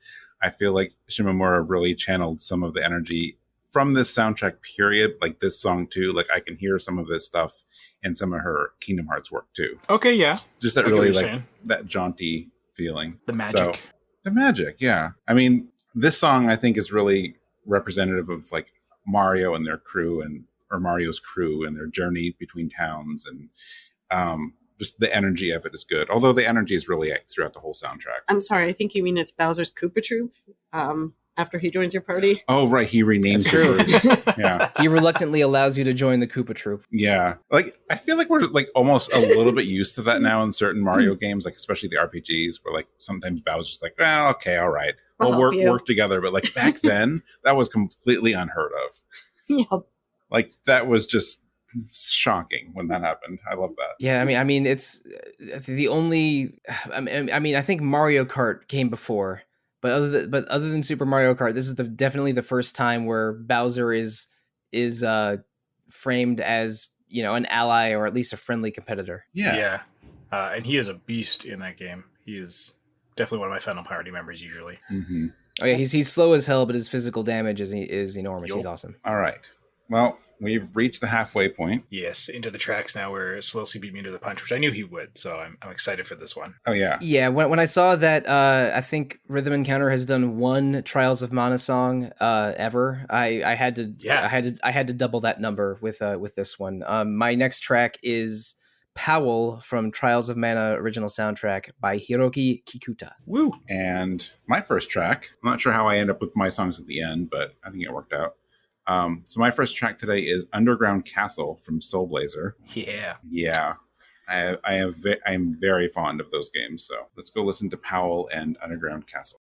I feel like Shimomura really channeled some of the energy from this soundtrack period, like this song too. Like I can hear some of this stuff in some of her Kingdom Hearts work too. Okay, yeah. Just that I get what really you're like saying. that jaunty feeling. The magic. The magic, yeah. I mean, this song I think is really representative of like Mario and their crew or Mario's crew and their journey between towns, and just the energy of it is good. Although the energy is really throughout the whole soundtrack. I'm sorry, I think you mean it's Bowser's Koopa Troop after he joins your party. Oh, right. He renamed True. it. Yeah. He reluctantly allows you to join the Koopa Troop. Yeah. Like, I feel like we're like almost a little bit used to that now in certain Mario games, like especially the RPGs, where like sometimes Bowser's like, well, okay, all right. I'll We'll help you. work together. But like back then, that was completely unheard of. Yeah. Like that was just shocking when that happened. I love that. Yeah, I mean, it's the only. I mean, I think Mario Kart came before, but other than Super Mario Kart, this is definitely the first time where Bowser is framed as an ally or at least a friendly competitor. Yeah. And he is a beast in that game. He is definitely one of my Phantom Party members usually. Mm-hmm. Oh yeah, he's slow as hell, but his physical damage is enormous. Yup. He's awesome. All right. Well, we've reached the halfway point. Yes, into the tracks now where Slowcy beat me to the punch, which I knew he would, so I'm excited for this one. Oh, yeah. Yeah, when I saw that, I think Rhythm Encounter has done one Trials of Mana song ever. I had to double that number with this one. My next track is Powell from Trials of Mana original soundtrack by Hiroki Kikuta. Woo! And my first track, I'm not sure how I end up with my songs at the end, but I think it worked out. So my first track today is Underground Castle from Soul Blazer. Yeah. Yeah. I'm very fond of those games. So let's go listen to Powell and Underground Castle.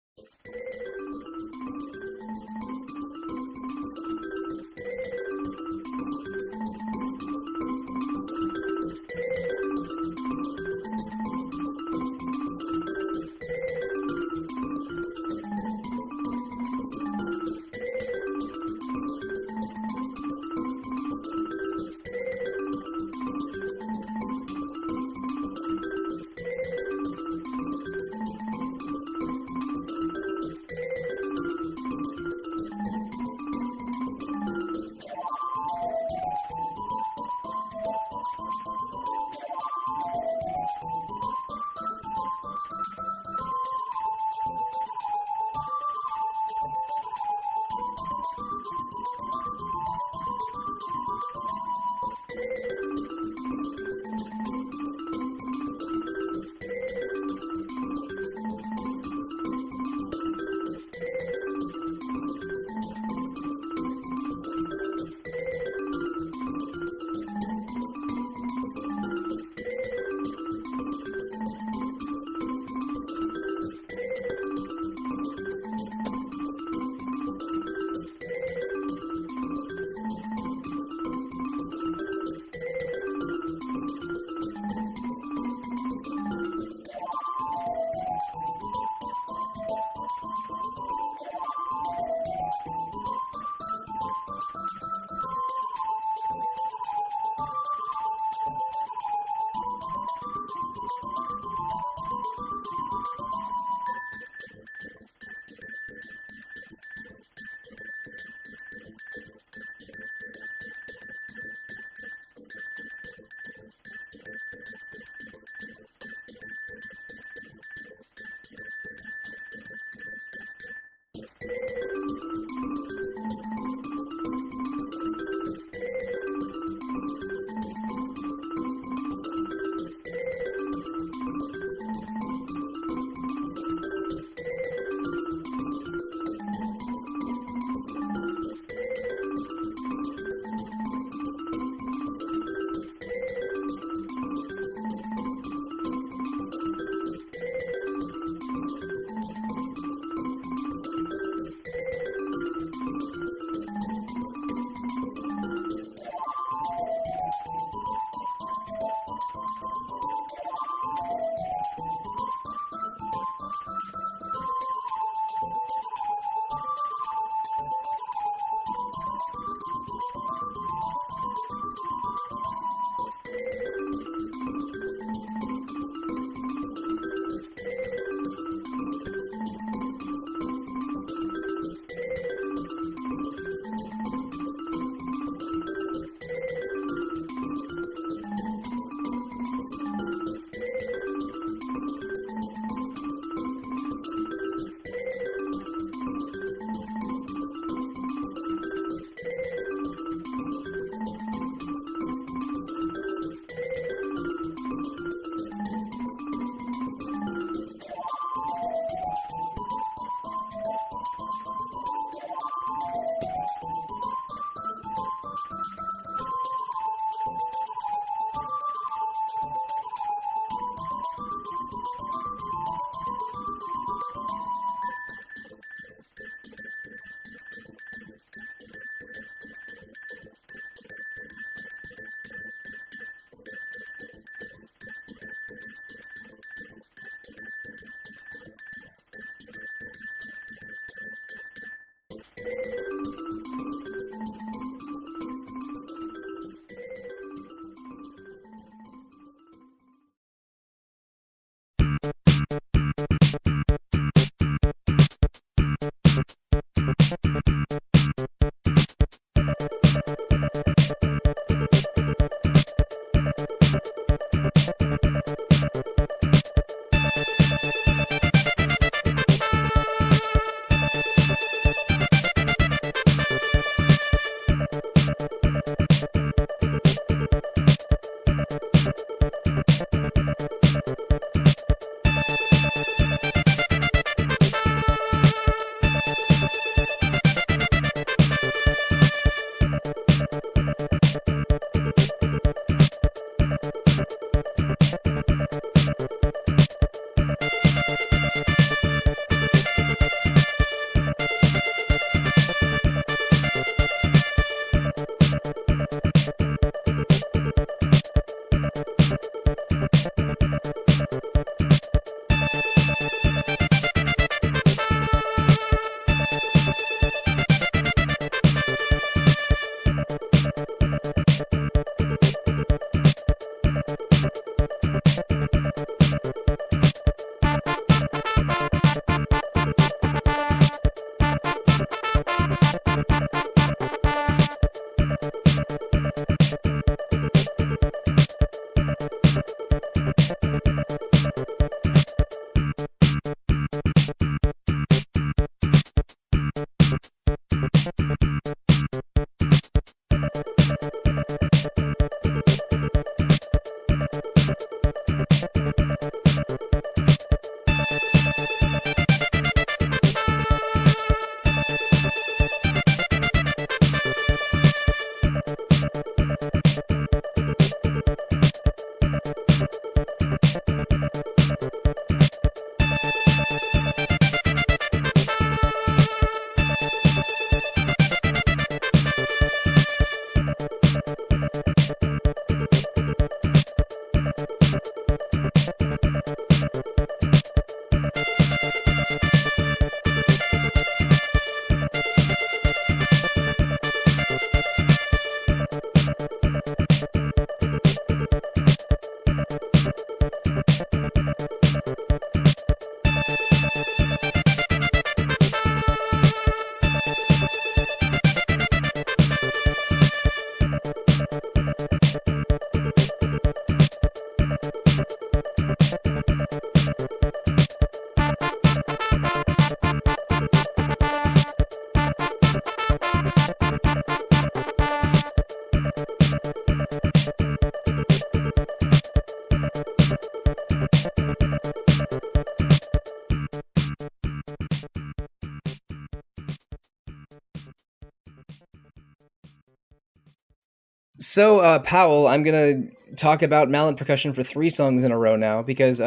So, Powell, I'm going to talk about mallet percussion for 3 songs in a row now, because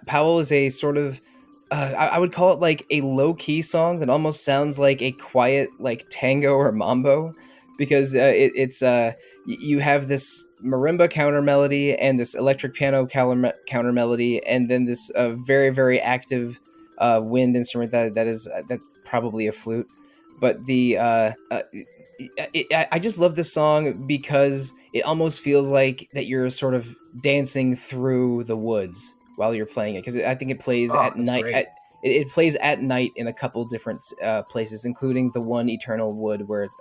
Powell is a sort of, I would call it like a low-key song that almost sounds like a quiet, like, tango or mambo, because you have this marimba counter melody and this electric piano counter melody, and then this very, very active wind instrument that's probably a flute. But I just love this song because it almost feels like that you're sort of dancing through the woods while you're playing it, because I think it plays at night. It plays at night in a couple different places, including the one eternal wood where it's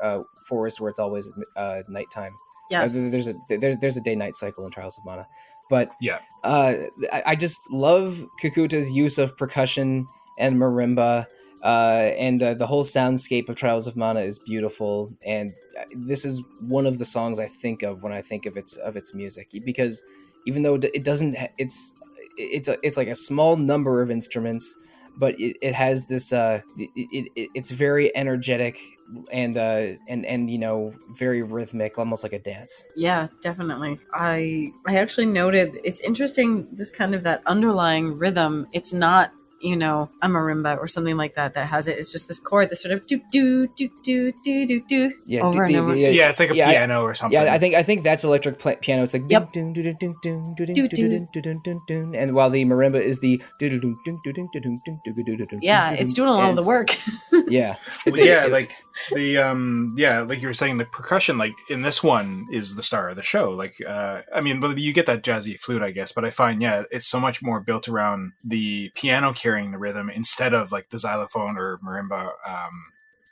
forest where it's always nighttime. Yes. There's a day-night cycle in Trials of Mana, but Yeah. I just love Kikuta's use of percussion and marimba. And the whole soundscape of Trials of Mana is beautiful, and this is one of the songs I think of when I think of its music, because even though it doesn't, it's like a small number of instruments, but it has this it's very energetic and very rhythmic, almost like a dance. Yeah, definitely. I actually noted it's interesting, this kind of that underlying rhythm. It's not, a marimba or something like that has it. It's just this chord, this sort of do do do do do do do over and over. Yeah, it's like a piano or something. Yeah, I think that's electric piano. It's like Yep. And while the marimba is the Yeah, it's doing a lot of the work. Yeah, like you were saying, the percussion, like in this one, is the star of the show. Like, but you get that jazzy flute, I guess, but I find it's so much more built around the piano carrying the rhythm instead of like the xylophone or marimba,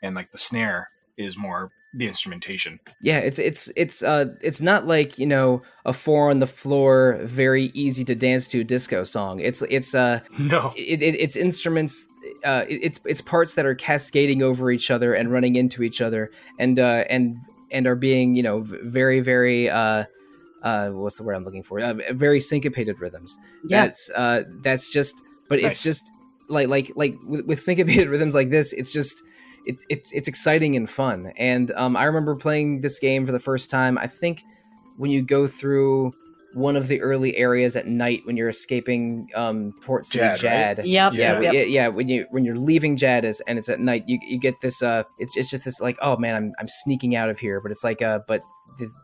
and like the snare is more the instrumentation. Yeah, it's not like, a 4 on the floor, very easy to dance to disco song. It's no, it's instruments, it's parts that are cascading over each other and running into each other, and are being, very, very what's the word I'm looking for? Very syncopated rhythms. Yeah. That's just, but nice. It's just like with syncopated rhythms like this, it's just. It's exciting and fun, and I remember playing this game for the first time. I think when you go through one of the early areas at night when you're escaping Port City Jad. Right? Yep. Yeah. When you're leaving Jad and it's at night, you get this. It's just this like, oh man, I'm sneaking out of here, but it's like but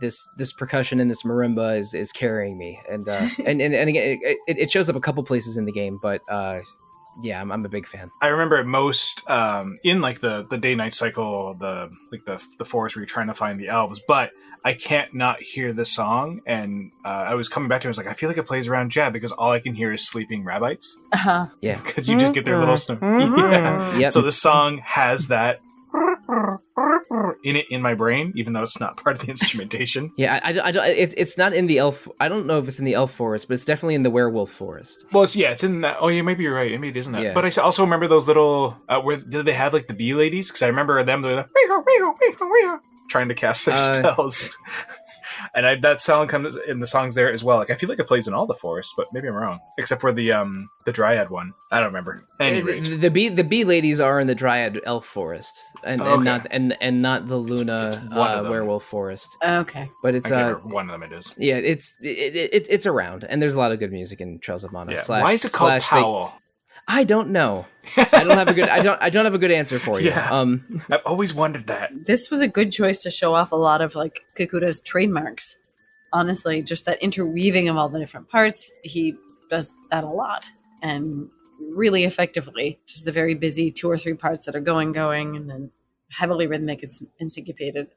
this percussion and this marimba is carrying me, and again it shows up a couple places in the game, but. Yeah, I'm a big fan. I remember it most in like the day-night cycle, the forest where you're trying to find the elves, but I can't not hear the song, and I was coming back to it, I was like, I feel like it plays around Jab because all I can hear is sleeping rabbites. Uh-huh. Yeah. Because you just get their little yeah. Yep. So this song has that in my brain, even though it's not part of the instrumentation. Yeah, I don't. It's not in the elf. I don't know if it's in the elf forest, but it's definitely in the werewolf forest. Well, it's in that. Oh, yeah, maybe you're right. Maybe it isn't that. Yeah. But I also remember those little. Where did they have like the bee ladies? Because I remember them doing trying to cast their spells. And that sound comes in the songs there as well. Like I feel like it plays in all the forests, but maybe I'm wrong. Except for the dryad one. I don't remember. Anyway, the bee ladies are in the dryad elf forest, and not the Luna werewolf forest. Okay, but it's one of them. It is. Yeah, it's around, and there's a lot of good music in Trails of Mana. Yeah. Why is it called Powell? I don't know. I don't have a good. I don't have a good answer for you. Yeah. I've always wondered that. This was a good choice to show off a lot of like Kikuta's trademarks. Honestly, just that interweaving of all the different parts, he does that a lot and really effectively. Just the very busy 2 or 3 parts that are going, and then heavily rhythmic and syncopated.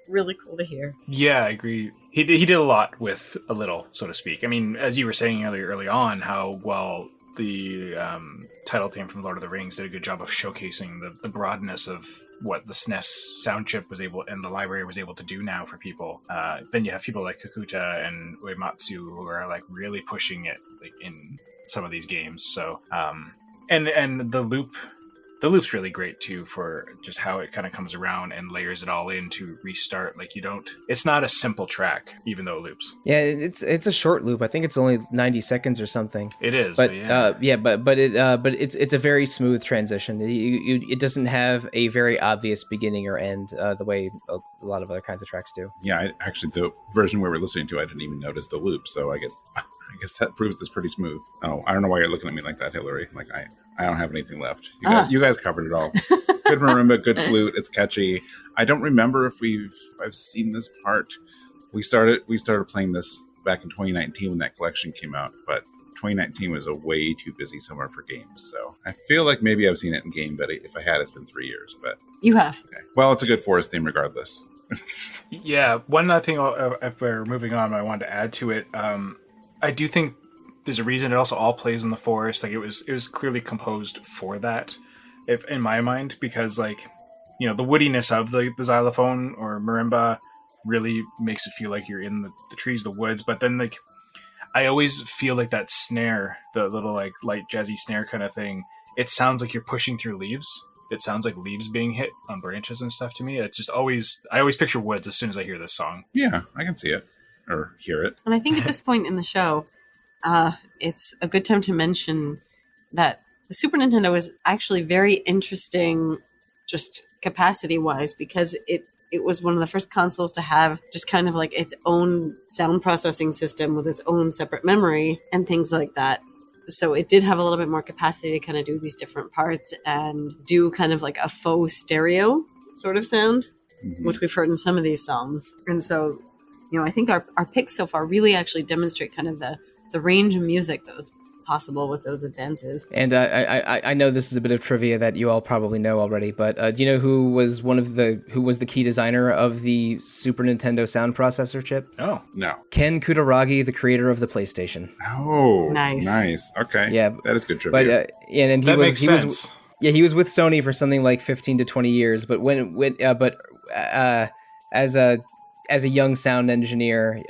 Really cool to hear. Yeah, I agree. He did a lot with a little, so to speak. I mean, as you were saying early on, how well the title theme from Lord of the Rings did a good job of showcasing the broadness of what the SNES sound chip was able and the library was able to do now for people. Then you have people like Kikuta and Uematsu who are like really pushing it like in some of these games. So and the loop The loop's really great too for just how it kind of comes around and layers it all in to restart. Like it's not a simple track, even though it loops. Yeah, it's a short loop. I think it's only 90 seconds or something. It is, but it's a very smooth transition. It doesn't have a very obvious beginning or end the way a lot of other kinds of tracks do. Yeah, actually, the version we were listening to, I didn't even notice the loop. So I guess that proves it's pretty smooth. Oh, I don't know why you're looking at me like that, Hillary. Like I don't have anything left. You guys covered it all. Good marimba, good flute. It's catchy. I don't remember if I've seen this part. We started playing this back in 2019 when that collection came out, but 2019 was a way too busy summer for games. So I feel like maybe I've seen it in game, but if I had, it's been 3 years. But You have. okay. Well, it's a good forest theme regardless. Yeah, one other thing, if we're moving on, I wanted to add to it. I do think there's a reason it also all plays in the forest. Like it was clearly composed for that, if in my mind, because like, the woodiness of the xylophone or marimba really makes it feel like you're in the trees, the woods. But then like, I always feel like that snare, the little like light jazzy snare kind of thing, it sounds like you're pushing through leaves. It sounds like leaves being hit on branches and stuff to me. It's just I always picture woods as soon as I hear this song. Yeah, I can see it or hear it. And I think at this point in the show, it's a good time to mention that the Super Nintendo is actually very interesting, just capacity-wise, because it was one of the first consoles to have just kind of like its own sound processing system with its own separate memory and things like that. So it did have a little bit more capacity to kind of do these different parts and do kind of like a faux stereo sort of sound, which we've heard in some of these songs. And so, I think our picks so far really actually demonstrate kind of the range of music that was possible with those advances. And I know this is a bit of trivia that you all probably know already, but do you know who was the key designer of the Super Nintendo sound processor chip? Oh, No. Ken Kutaragi, the creator of the PlayStation. Oh, Nice. Okay. Yeah, that is good trivia. But and that makes sense. He was with Sony for something like 15 to 20 years, but as a young sound engineer,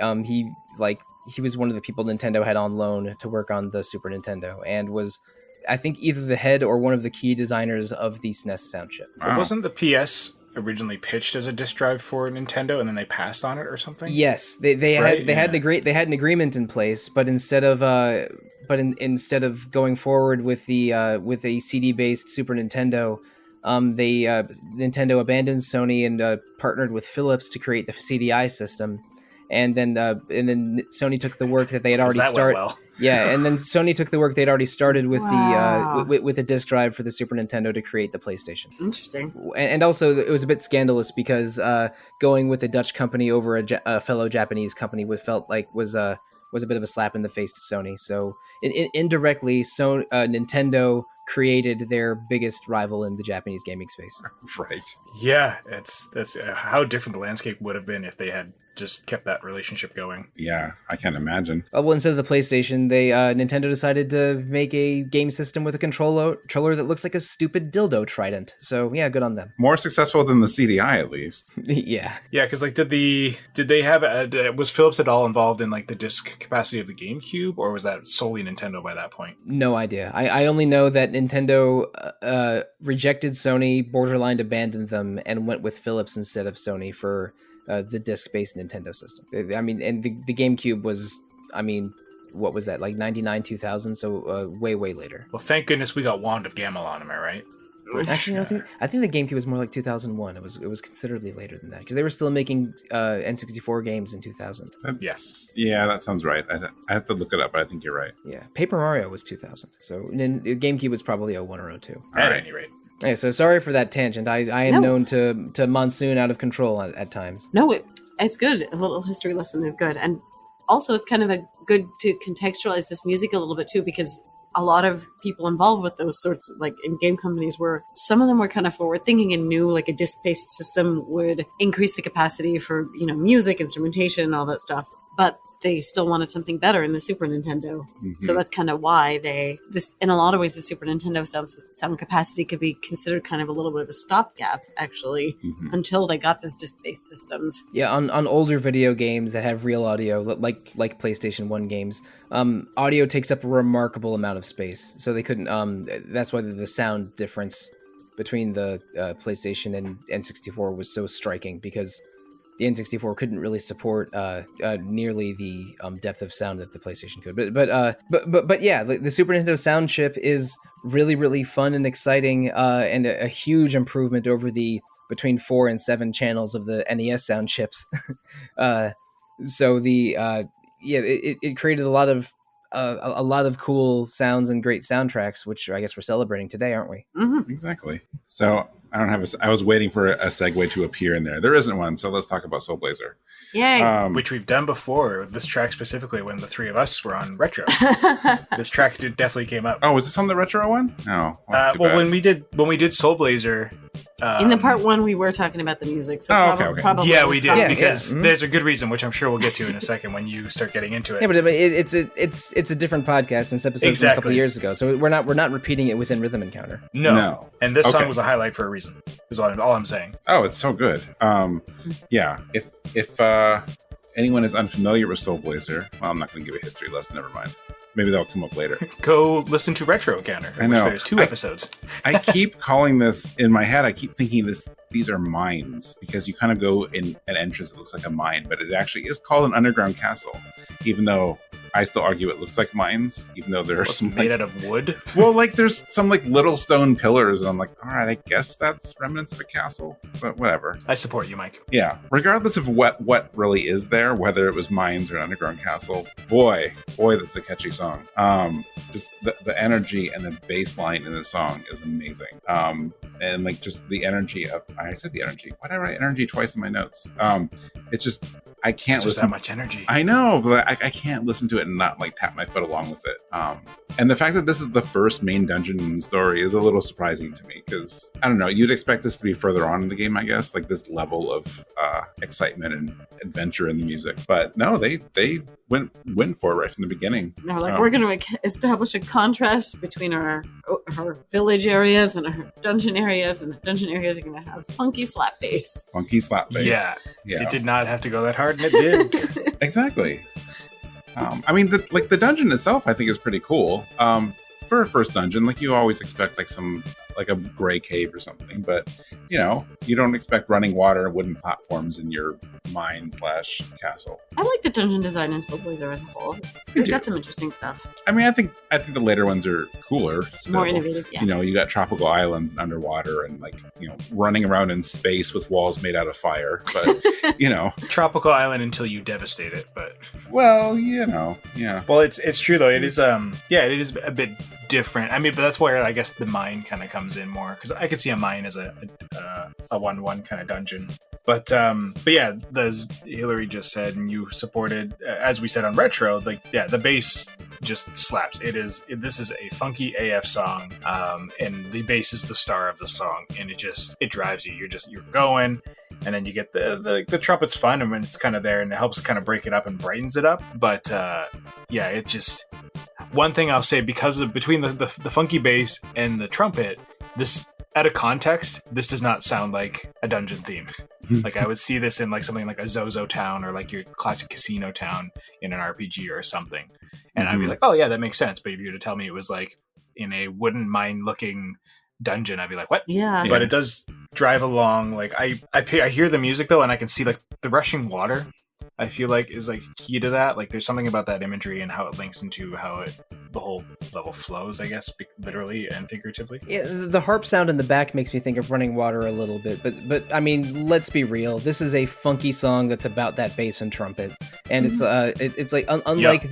he was one of the people Nintendo had on loan to work on the Super Nintendo, and was, I think, either the head or one of the key designers of the SNES sound chip. Wow. But wasn't the PS originally pitched as a disk drive for Nintendo, and then they passed on it or something? Yes, they had an agreement in place, but instead of going forward with a CD based Super Nintendo, Nintendo abandoned Sony and partnered with Philips to create the CDI system. And then Sony took the work that they had already started. Well. Yeah, and then Sony took the work they'd already started with Wow. the disc drive for the Super Nintendo to create the PlayStation. Interesting. And also, it was a bit scandalous because going with a Dutch company over a fellow Japanese company was a bit of a slap in the face to Sony. So indirectly, Nintendo created their biggest rival in the Japanese gaming space. Right. Yeah, that's how different the landscape would have been if they had just kept that relationship going. Yeah, I can't imagine. Well, instead of the PlayStation, Nintendo decided to make a game system with a controller that looks like a stupid dildo trident. So yeah, good on them. More successful than the CDI, at least. Yeah. Yeah, because like, did they have was Philips at all involved in like the disc capacity of the GameCube, or was that solely Nintendo by that point? No idea. I only know that Nintendo rejected Sony, borderline abandoned them, and went with Philips instead of Sony for the disc-based Nintendo system. I mean, and the GameCube was, what was that, like 99, 2000? So way, way later. Well, thank goodness we got Wand of Gamelon, am I right? Actually, I think the GameCube was more like 2001. It was considerably later than that because they were still making N64 games in 2000. Yes. Yeah, that sounds right. I have to look it up, but I think you're right. Yeah, Paper Mario was 2000. So then GameCube was probably 01 or 02. At any rate. Okay, so sorry for that tangent. I am known to monsoon out of control at times. No, it's good. A little history lesson is good. And also it's kind of good to contextualize this music a little bit too, because a lot of people involved with those sorts of, like, in game companies, some of them were kind of forward thinking and knew like a disc-based system would increase the capacity for, music, instrumentation, all that stuff. But they still wanted something better in the Super Nintendo. Mm-hmm. So that's kind of why in a lot of ways, the Super Nintendo sound capacity could be considered kind of a little bit of a stopgap, actually, until they got those disc-based systems. Yeah, on older video games that have real audio, like PlayStation 1 games, audio takes up a remarkable amount of space. So they couldn't, that's why the sound difference between the PlayStation and N64 was so striking because the N64 couldn't really support nearly the depth of sound that the PlayStation could. But yeah, the Super Nintendo sound chip is really, really fun and exciting, and a huge improvement over the between 4 and 7 channels of the NES sound chips. So it created a lot of cool sounds and great soundtracks, which I guess we're celebrating today, aren't we? Mm-hmm. Exactly. So I don't have I was waiting for a segue to appear in there. There isn't one, so let's talk about Soul Blazer. Yay. Which we've done before. This track specifically when the three of us were on Retro. This track definitely came up. Oh, was this on the Retro one? No. When we did Soul Blazer, in the part 1, we were talking about the music. So okay. probably yeah, we did some. because there's a good reason, which I'm sure we'll get to in a second when you start getting into it. Yeah, but it's a different podcast than this episode from a couple of years ago, so we're not repeating it within Rhythm Encounter. No. And this song was a highlight for a reason. Is all I'm saying. Oh, it's so good. Yeah. If anyone is unfamiliar with Soul Blazer, well, I'm not going to give a history lesson. Never mind. Maybe that'll come up later. Go listen to Retro Encounter. I know. There's 2 episodes. I keep calling this in my head. I keep thinking these are mines because you kind of go in an entrance that looks like a mine, but it actually is called an underground castle. Even though I still argue it looks like mines, even though there are some made out of wood. Well, there's some little stone pillars, and I'm like, all right, I guess that's remnants of a castle, but whatever. I support you, Mike. Yeah, regardless of what really is there, whether it was mines or an underground castle, boy, this is a catchy song. Just the energy and the bass line in the song is amazing. And just the energy of, I said the energy. Why did I write energy twice in my notes? It's just, I can't listen. That much energy. I know, but I can't listen to it and not tap my foot along with it. And the fact that this is the first main dungeon in the story is a little surprising to me because I don't know, you'd expect this to be further on in the game, I guess, this level of excitement and adventure in the music. But no, they went for it right from the beginning. They're we're going to establish a contrast between our village areas and our dungeon areas, and the dungeon areas are going to have funky slap bass. Yeah. It did not have to go that hard, and it did. Exactly. I mean, the dungeon itself, I think, is pretty cool. For a first dungeon, you always expect some a gray cave or something, but you don't expect running water and wooden platforms in your mine/castle. I like the dungeon design in Soul Blazer as a whole. They've got some interesting stuff. I mean, I think the later ones are cooler, still. More innovative. Yeah. You got tropical islands and underwater, and running around in space with walls made out of fire. But tropical island until you devastate it. But well, yeah. Well, it's true though. It is it is a bit different. I mean, but that's where I guess the mine kind of comes in more, because I could see a mine as a 1-1 kind of dungeon. But yeah, as Hillary just said, and you supported, as we said on Retro, the bass just slaps. This is a funky AF song, and the bass is the star of the song, and it drives you. You're going, and then you get the trumpet's fun, and it's kind of there, and it helps kind of break it up and brightens it up. But yeah, it just, one thing I'll say, because of between the funky bass and the trumpet, this, out of context, this does not sound like a dungeon theme. I would see this in something like a Zozo town, or your classic casino town in an RPG or something, and I'd be like, oh yeah, that makes sense. But if you were to tell me it was in a wooden mine looking dungeon, I'd be like, what? Yeah. But it does drive along. I hear the music though, and I can see the rushing water, I feel is key to that. There's something about that imagery and how it links into how the whole level flows, I guess, literally and figuratively. Yeah, the harp sound in the back makes me think of Running Water a little bit, but I mean, let's be real. This is a funky song that's about that bass and trumpet, and it's unlike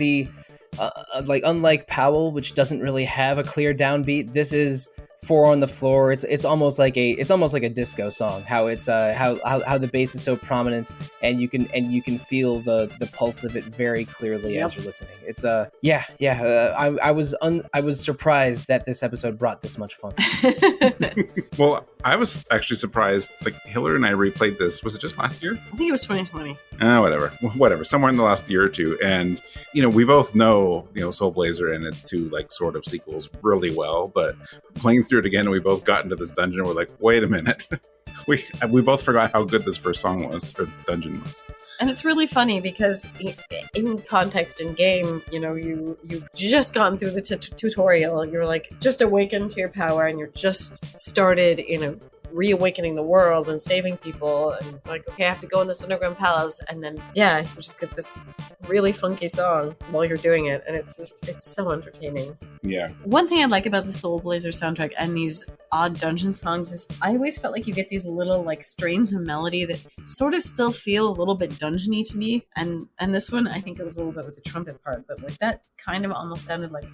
unlike Powell, which doesn't really have a clear downbeat. This is 4 on the floor. It's almost like a disco song. How it's how the bass is so prominent, and you can feel the pulse of it very clearly as you're listening. It's I was surprised that this episode brought this much fun. Well, I was actually surprised. Hillary and I replayed this. Was it just last year? I think it was 2020. Whatever. Somewhere in the last year or two, and we both know Soul Blazer and its 2 sort of sequels really well, but playing through it again, and we both got into this dungeon, and we're like, wait a minute. we both forgot how good this first song was, or dungeon was. And it's really funny because in context in game, you've just gone through the tutorial. You're like just awakened to your power, and you're just started, reawakening the world and saving people, and like, okay, I have to go in this underground palace, and then you just get this really funky song while you're doing it, and it's so entertaining. Yeah. One thing I like about the Soul Blazer soundtrack and these odd dungeon songs is I always felt like you get these little like strains of melody that sort of still feel a little bit dungeony to me, and this one I think it was a little bit with the trumpet part, but like that kind of almost sounded like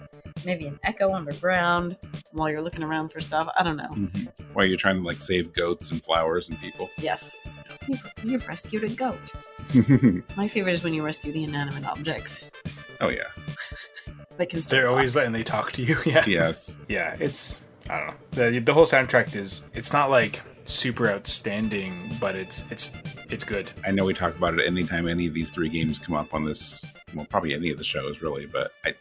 maybe an echo underground while you're looking around for stuff. I don't know. Mm-hmm. While you're trying to like save goats and flowers and people. Yes. You've rescued a goat. My favorite is when you rescue the inanimate objects. Oh yeah. They can still They're talk. always letting they talk to you. Yeah. Yes. Yeah, it's, I don't know. The whole soundtrack it's not like super outstanding, but it's good. I know we talk about it anytime any of these three games come up on this, well, probably any of the shows really, but I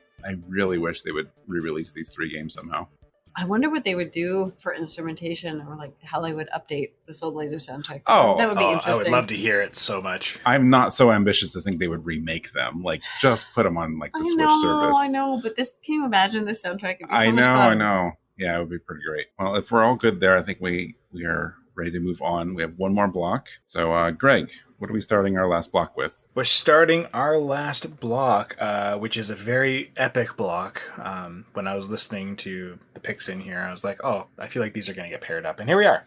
really wish they would re-release these three games somehow. I wonder what they would do for instrumentation, or like how they would update the Soul Blazer soundtrack. Oh, that would be I interesting. would love to hear it so much. I'm not so ambitious to think they would remake them. Like, just put them on like the Switch service. I know, but can you imagine this soundtrack? It'd be so I much fun. know. Yeah, it would be pretty great. Well, if we're all good there, I think we are ready to move on. We have one more block. So, Greg, what are we starting our last block with? We're starting our last block, which is a very epic block. When I was listening to the picks in here, I was like, oh, I feel like these are going to get paired up. And here we are.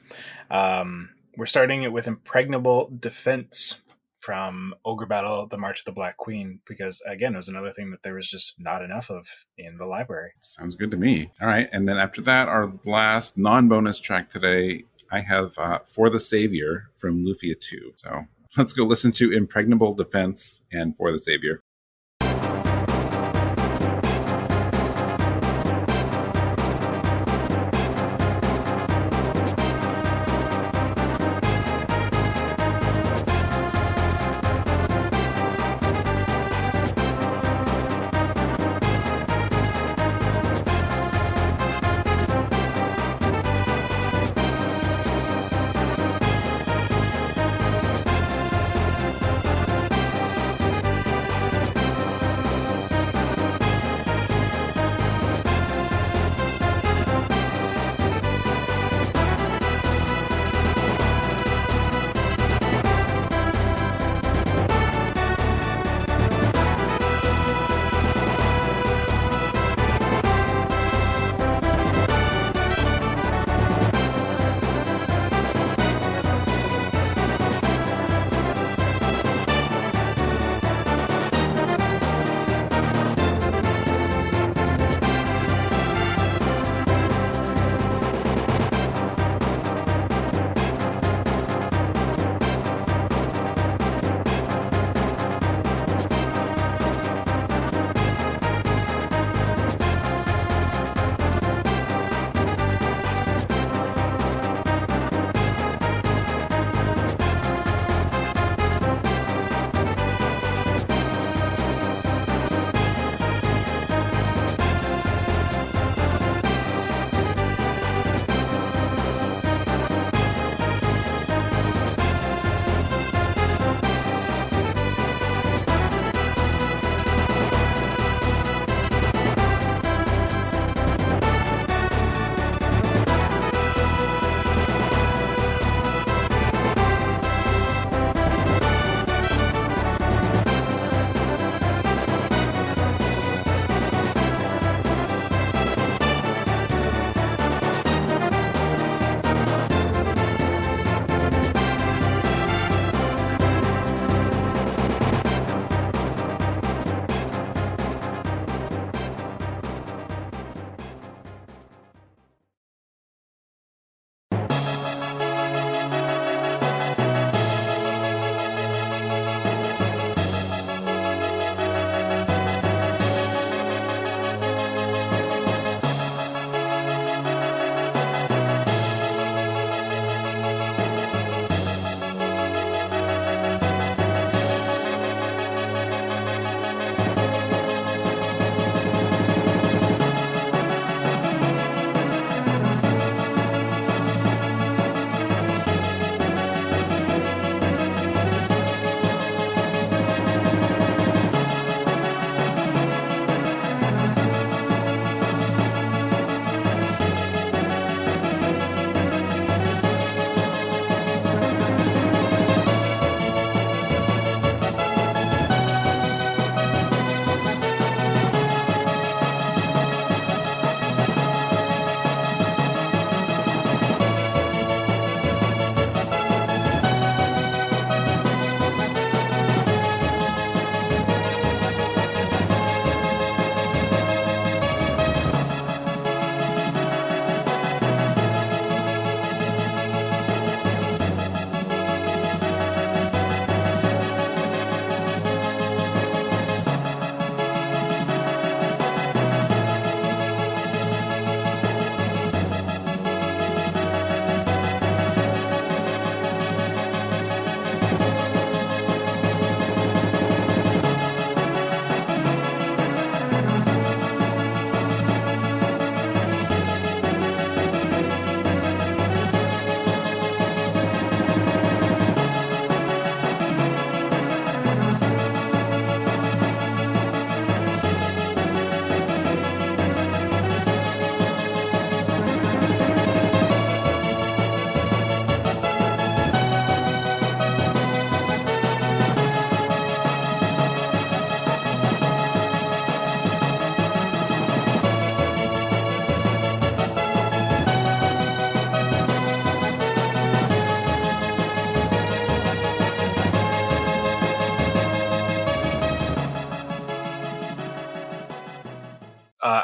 We're starting it with Impregnable Defense from Ogre Battle, The March of the Black Queen, because, again, it was another thing that there was just not enough of in the library. Sounds good to me. All right. And then after that, our last non-bonus track today, I have For the Savior from Lufia 2. So let's go listen to Impregnable Defense and For the Savior.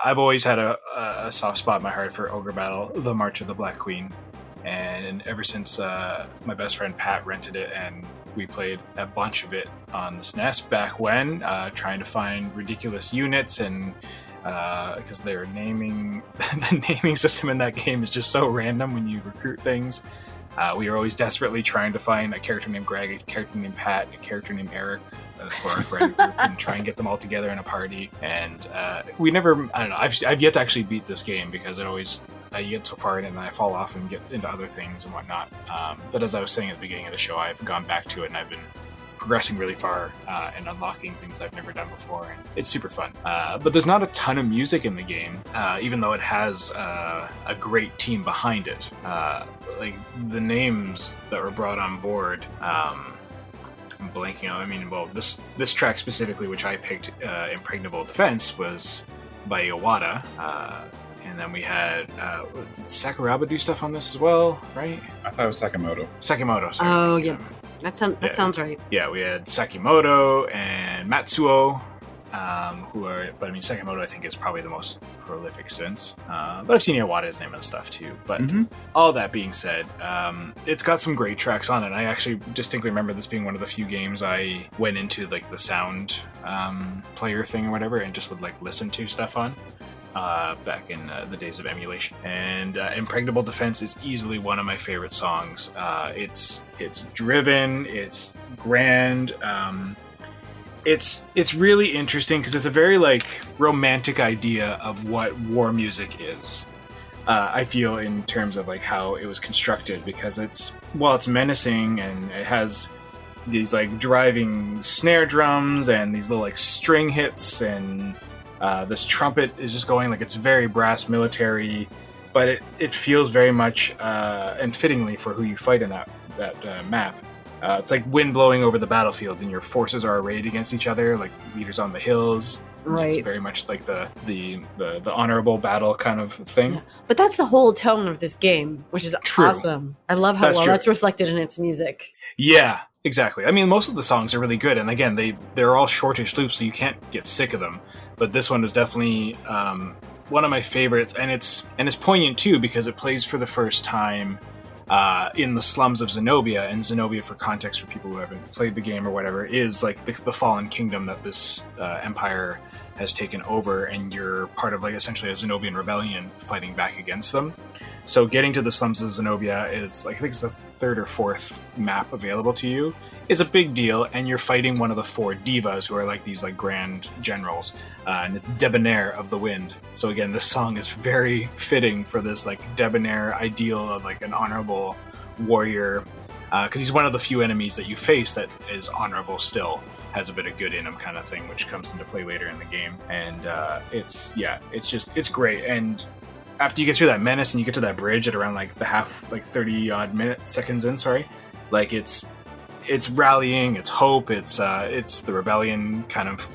I've always had a soft spot in my heart for Ogre Battle, The March of the Black Queen. And ever since my best friend Pat rented it and we played a bunch of it on the SNES back when, trying to find ridiculous units and because their naming, the naming system in that game is just so random when you recruit things. We were always desperately trying to find a character named Greg, a character named Pat, a character named Eric for our friend group and try and get them all together in a party. And we never, I don't know, I've yet to actually beat this game because I get so far in it and I fall off and get into other things and whatnot. But as I was saying at the beginning of the show, I've gone back to it and I've been progressing really far and unlocking things I've never done before. And it's super fun. But there's not a ton of music in the game, even though it has a great team behind it. Like the names that were brought on board, I'm blanking on. I mean, well, this track specifically, which I picked, Impregnable Defense, was by Iwata. And then we had, did Sakuraba do stuff on this as well, right? I thought it was Sakamoto. Sakimoto, sorry. Oh, yeah. That sounds right. Yeah, we had Sakimoto and Matsuo, who are, but I mean, Sakimoto I think is probably the most prolific since. But I've seen Iwata's name and stuff too. But all that being said, it's got some great tracks on it. I actually distinctly remember this being one of the few games I went into like the sound player thing or whatever and just would like listen to stuff on. Back in the days of emulation. And Impregnable Defense is easily one of my favorite songs. It's driven, it's grand, it's really interesting because it's a very like romantic idea of what war music is. I feel in terms of like how it was constructed, because it's menacing and it has these like driving snare drums and these little like string hits, and this trumpet is just going like, it's very brass military, but it feels very much and fittingly for who you fight in that map. It's like wind blowing over the battlefield and your forces are arrayed against each other, like leaders on the hills. Right. It's very much like the honorable battle kind of thing. Yeah. But that's the whole tone of this game, which is awesome. I love how that's reflected in its music. Yeah, exactly. I mean, most of the songs are really good, and again, they're all shortish loops, so you can't get sick of them. But this one is definitely one of my favorites, and it's poignant too because it plays for the first time in the slums of Zenobia. And Zenobia, for context for people who haven't played the game or whatever, is like the fallen kingdom that this empire has taken over, and you're part of like essentially a Zenobian rebellion fighting back against them. So getting to the slums of Zenobia is like, I think it's the third or fourth map available to you, is a big deal, and you're fighting one of the four divas who are like these like grand generals, and it's Debonair of the Wind. So again, this song is very fitting for this like debonair ideal of like an honorable warrior, because he's one of the few enemies that you face that is honorable still, has a bit of good in him kind of thing, which comes into play later in the game. And it's great. And after you get through that menace and you get to that bridge at around like the 30 odd seconds in, like it's rallying, it's hope, it's the rebellion kind of,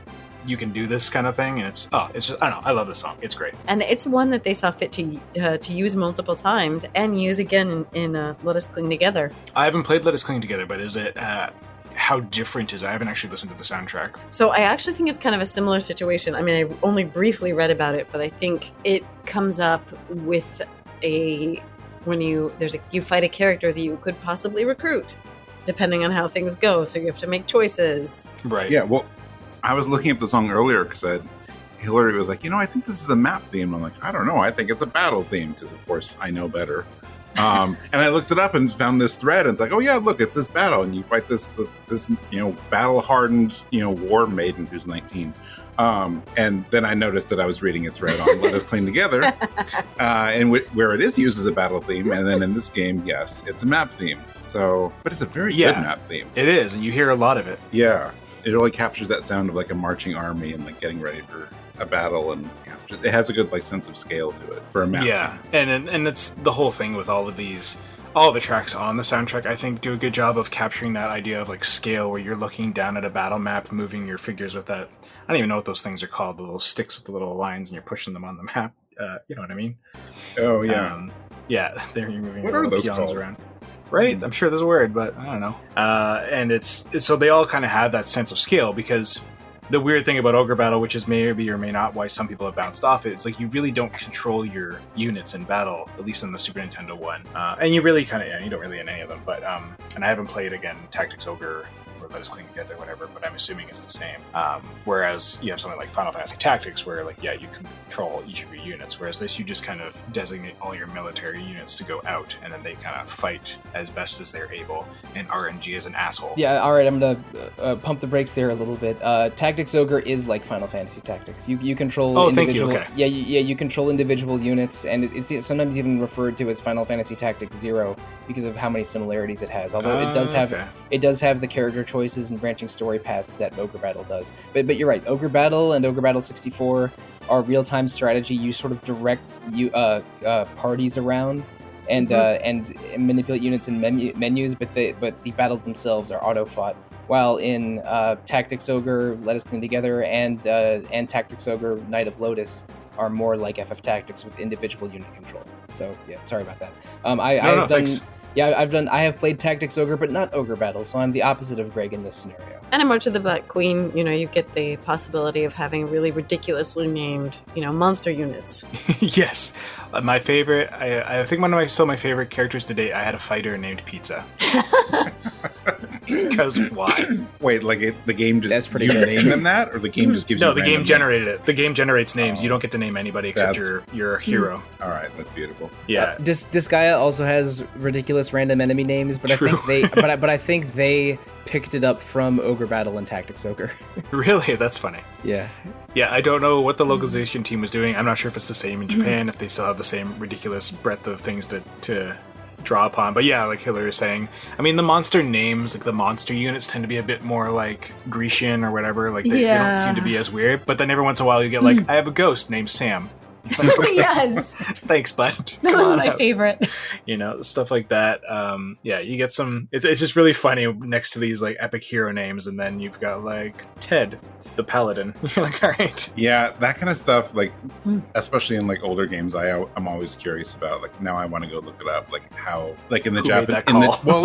you can do this kind of thing, and it's just, I don't know, I love this song. It's great. And it's one that they saw fit to use multiple times and use again in Let Us Cling Together. I haven't played Let Us Cling Together, but is it how different is it? I haven't actually listened to the soundtrack. So I actually think it's kind of a similar situation. I mean, I only briefly read about it, but I think it comes up with when you fight a character that you could possibly recruit, depending on how things go. So you have to make choices. Right. Yeah. Well, I was looking up the song earlier because Hillary was like, I think this is a map theme. I'm like, I don't know. I think it's a battle theme because, of course, I know better. And I looked it up and found this thread, and it's like, oh yeah, look, it's this battle, and you fight this battle hardened war maiden who's 19. And then I noticed that I was reading a thread on Let Us Cling Together, and where it is used as a battle theme, and then in this game, yes, it's a map theme. So, but it's a very good map theme. It is, and you hear a lot of it. Yeah, it really captures that sound of like a marching army and like getting ready for a battle, and it has a good like sense of scale to it for a map. Yeah, and it's the whole thing with all of the tracks on the soundtrack, I think, do a good job of capturing that idea of like scale, where you're looking down at a battle map, moving your figures with that. I don't even know what those things are called, the little sticks with the little lines, and you're pushing them on the map. You know what I mean? Oh yeah, yeah. There you're moving. What are those peons called? Around. Right? I'm sure there's a word, but I don't know. And it's so they all kind of have that sense of scale, because the weird thing about Ogre Battle, which is maybe or may not why some people have bounced off it, is like you really don't control your units in battle, at least in the Super Nintendo one. And you really kind of, you don't really in any of them. But and I haven't played again Tactics Ogre or Let Us Cling Together, whatever. But I'm assuming it's the same. Whereas you have something like Final Fantasy Tactics, where like you control each of your units. Whereas this, you just kind of designate all your military units to go out, and then they kind of fight as best as they're able. And RNG is an asshole. Yeah, all right, I'm gonna pump the brakes there a little bit. Tactics Ogre is like Final Fantasy Tactics. You control individual. Thank you. Okay. Yeah, you control individual units, and it's sometimes even referred to as Final Fantasy Tactics 0 because of how many similarities it has. Although it does have the character choices and branching story paths that Ogre Battle does. But you're right, Ogre Battle and Ogre Battle 64 are real-time strategy. You sort of direct parties around and manipulate units in menus, but the battles themselves are auto-fought. While in Tactics Ogre, Let Us Cling Together, and Tactics Ogre, Knight of Lotus are more like FF Tactics with individual unit control. So yeah, sorry about that. Thanks. I have played Tactics Ogre, but not Ogre Battle, so I'm the opposite of Greg in this scenario. And in March of the Black Queen, you get the possibility of having really ridiculously named, monster units. Yes. My favorite, I think one of my favorite characters to date, I had a fighter named Pizza. Because why? Wait, like the game just That's pretty you good. name them that, or the game just gives you No, the game random generated names? it. The game generates names. You don't get to name anybody except your hero. All right, that's beautiful. Yeah. Disgaea also has ridiculous random enemy names, but True. I think they picked it up from Ogre Battle and Tactics Ogre. Really? That's funny. Yeah. Yeah, I don't know what the localization team was doing. I'm not sure if it's the same in Japan, if they still have the same ridiculous breadth of things to draw upon. But yeah, like Hillary is saying, I mean, the monster names, like the monster units tend to be a bit more like Grecian or whatever. Like they don't seem to be as weird. But then every once in a while you get like, I have a ghost named Sam. Like, okay, Yes, thanks, bud. that Come was on my out. favorite. Stuff like that. Yeah, you get some. It's just really funny next to these like epic hero names, and then you've got like Ted, the paladin. You're like, all right. Yeah, that kind of stuff, like especially in like older games, I'm always curious about. Like now, I want to go look it up. Like how, like in the Who made that Japanese, call?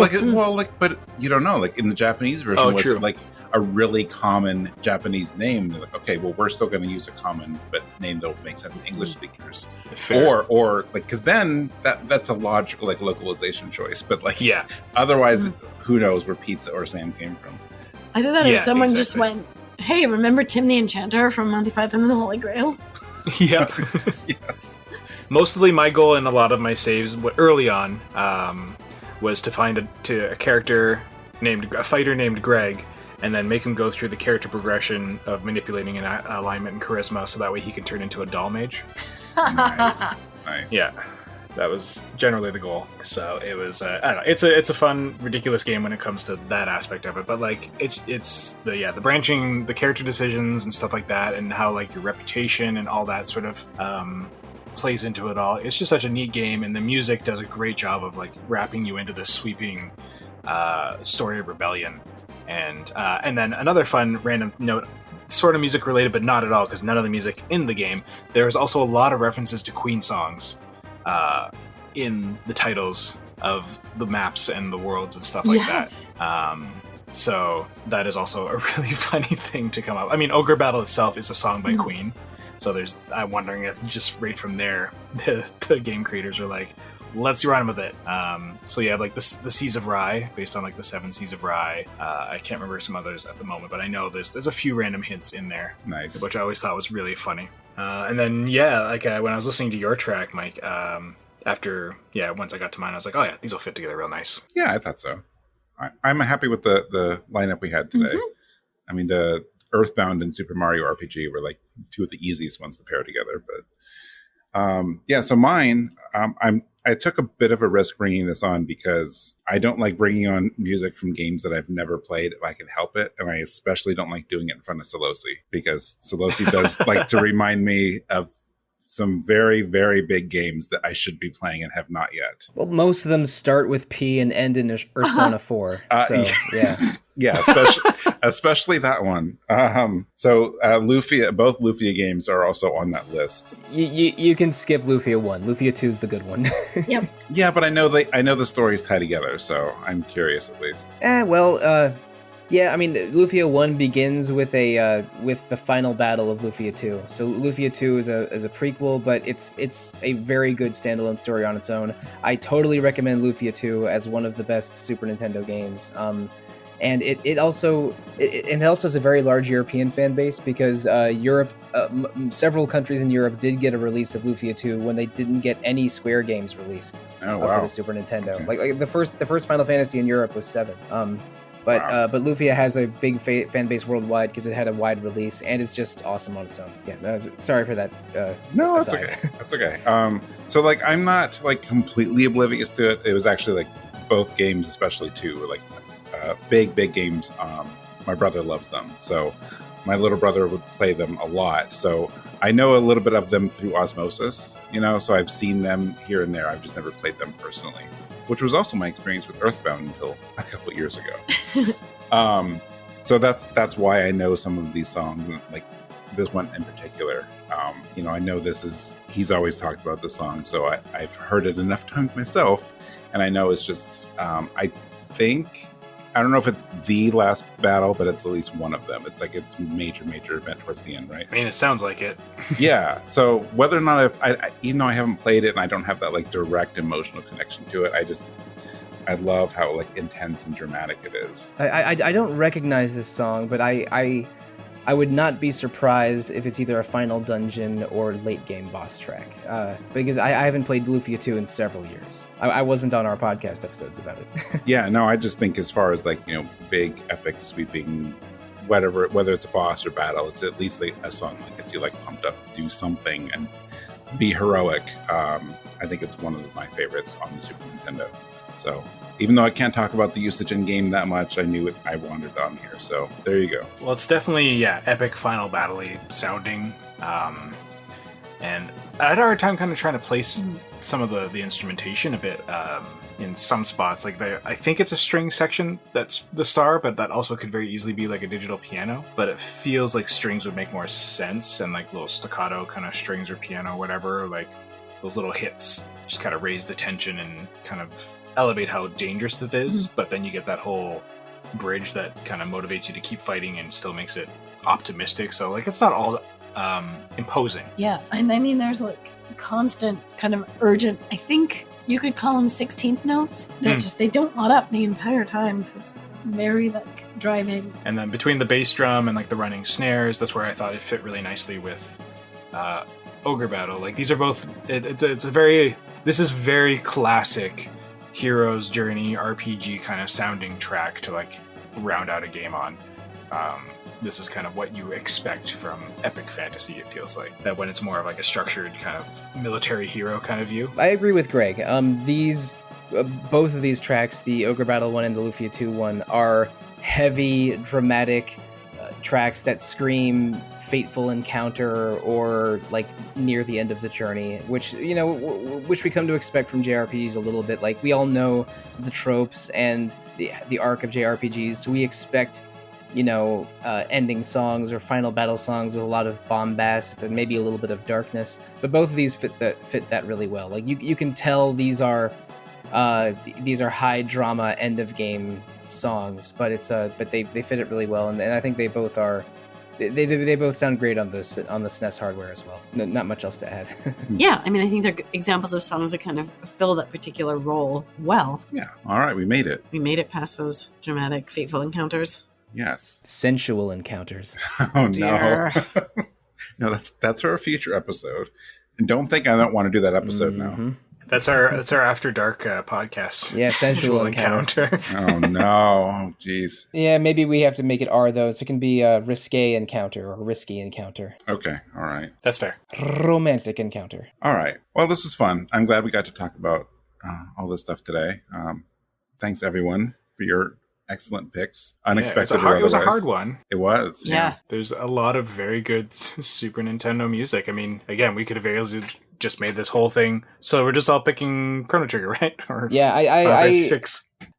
but you don't know. Like in the Japanese version, Oh, was true. it like a really common Japanese name? They're like, okay, well, we're still going to use a common but name that will make sense to English speakers. Fair. Or like, because then that's a logical like localization choice. But like, Yeah. otherwise, who knows where Pizza or Sam came from? I thought that if Yeah, someone just exactly. went, "Hey, remember Tim the Enchanter from Monty Python and the Holy Grail?" Yeah. Yes. Mostly my goal in a lot of my saves early on was to find a character a fighter named Greg, and then make him go through the character progression of manipulating an alignment and charisma, so that way he can turn into a doll mage. Nice. Yeah, that was generally the goal. So it was, I don't know, it's a fun, ridiculous game when it comes to that aspect of it. But like, it's the branching, the character decisions and stuff like that, and how like your reputation and all that sort of plays into it all. It's just such a neat game, and the music does a great job of like wrapping you into this sweeping story of rebellion. And then another fun random note, sort of music related, but not at all, because none of the music in the game. There's also a lot of references to Queen songs in the titles of the maps and the worlds and stuff like Yes. that. So that is also a really funny thing to come up. I mean, Ogre Battle itself is a song by Queen, so I'm wondering if just right from there, the game creators are like, let's run with it. So you have like the Seas of Rye, based on like the 7 Seas of Rye. I can't remember some others at the moment, but I know there's a few random hints in there, Nice. which I always thought was really funny. And then when I was listening to your track, Mike, once I got to mine, I was like, oh yeah, these will fit together real nice. Yeah, I thought so. I'm happy with the lineup we had today. I mean, the EarthBound and Super Mario RPG were like two of the easiest ones to pair together. But so mine, I took a bit of a risk bringing this on because I don't like bringing on music from games that I've never played if I can help it. And I especially don't like doing it in front of Solosi, because Solosi does like to remind me of some very, very big games that I should be playing and have not yet. Well, most of them start with P and end in Ursona 4. So, yeah. Yeah, especially that one. Lufia, both Lufia games are also on that list. You can skip Lufia 1. Lufia 2 is the good one. Yep. Yeah, but I know the stories tie together, so I'm curious at least. Yeah, I mean, Lufia 1 begins with with the final battle of Lufia 2. So Lufia 2 is a prequel, but it's a very good standalone story on its own. I totally recommend Lufia 2 as one of the best Super Nintendo games. And it also has a very large European fan base because Europe, several countries in Europe did get a release of Lufia 2 when they didn't get any Square games released for the Super Nintendo. Okay. Like the first Final Fantasy in Europe was 7. But Lufia has a big fan base worldwide because it had a wide release and it's just awesome on its own. Yeah, sorry for that. No, that's aside. okay. That's okay. So like I'm not like completely oblivious to it. It was actually like both games, especially 2, were like big games. My brother loves them, so my little brother would play them a lot. So I know a little bit of them through osmosis, so I've seen them here and there. I've just never played them personally, which was also my experience with EarthBound until a couple years ago. So that's why I know some of these songs, like this one in particular. I know he's always talked about this song, so I've heard it enough times myself, and I know it's just, I don't know if it's the last battle, but it's at least one of them. It's like it's major event towards the end, right? I mean, it sounds like it. Yeah. So whether or not even though I haven't played it and I don't have that like direct emotional connection to it, I love how like intense and dramatic it is. I don't recognize this song, but I would not be surprised if it's either a final dungeon or late game boss track, because I haven't played Lufia 2 in several years. I wasn't on our podcast episodes about it. Yeah, no, I just think as far as like, big, epic, sweeping, whether it's a boss or battle, it's at least like a song that gets you like pumped up, do something and be heroic. I think it's one of my favorites on the Super Nintendo. So even though I can't talk about the usage in game that much, I knew I wandered on here. So there you go. Well, it's definitely, epic final battle-y sounding. And I had a hard time kind of trying to place some of the instrumentation a bit in some spots. Like I think it's a string section that's the star, but that also could very easily be like a digital piano. But it feels like strings would make more sense, and like little staccato kind of strings or piano, whatever, like those little hits just kind of raise the tension and kind of elevate how dangerous it is, but then you get that whole bridge that kind of motivates you to keep fighting and still makes it optimistic. So like it's not all imposing. Yeah, and I mean there's like constant kind of urgent, I think you could call them 16th notes that they don't let up the entire time, so it's very like driving. And then between the bass drum and like the running snares, that's where I thought it fit really nicely with Ogre Battle. Like these are both this is very classic Hero's Journey RPG kind of sounding track to like round out a game on. This is kind of what you expect from epic fantasy, it feels like. That when it's more of like a structured kind of military hero kind of view. I agree with Greg. Both of these tracks, the Ogre Battle one and the Lufia 2 one, are heavy, dramatic tracks that scream fateful encounter or like near the end of the journey, which which we come to expect from JRPGs a little bit. Like we all know the tropes and the arc of JRPGs, so we expect ending songs or final battle songs with a lot of bombast and maybe a little bit of darkness. But both of these fit that really well. Like you can tell these are high drama end of game songs, but they fit it really well, and I think they both are. They both sound great on the SNES hardware as well. Not much else to add. Yeah, I mean, I think they're examples of songs that kind of fill that particular role well. Yeah. All right, we made it. We made it past those dramatic, fateful encounters. Yes. Sensual encounters. Oh Dear. no. No, that's for a future episode. And don't think I don't want to do that episode now. That's our After Dark podcast. Yeah, sensual encounter. Oh no. Oh jeez. Yeah, maybe we have to make it R though, so it can be a risque encounter or risky encounter. Okay, all right. That's fair. Romantic encounter. All right. Well, this was fun. I'm glad we got to talk about all this stuff today. Thanks everyone for your excellent picks. Unexpected or otherwise. It was a hard one. It was. Yeah. There's a lot of very good Super Nintendo music. I mean, again, we could have very easily just made this whole thing, so we're just all picking Chrono Trigger, right? Or yeah,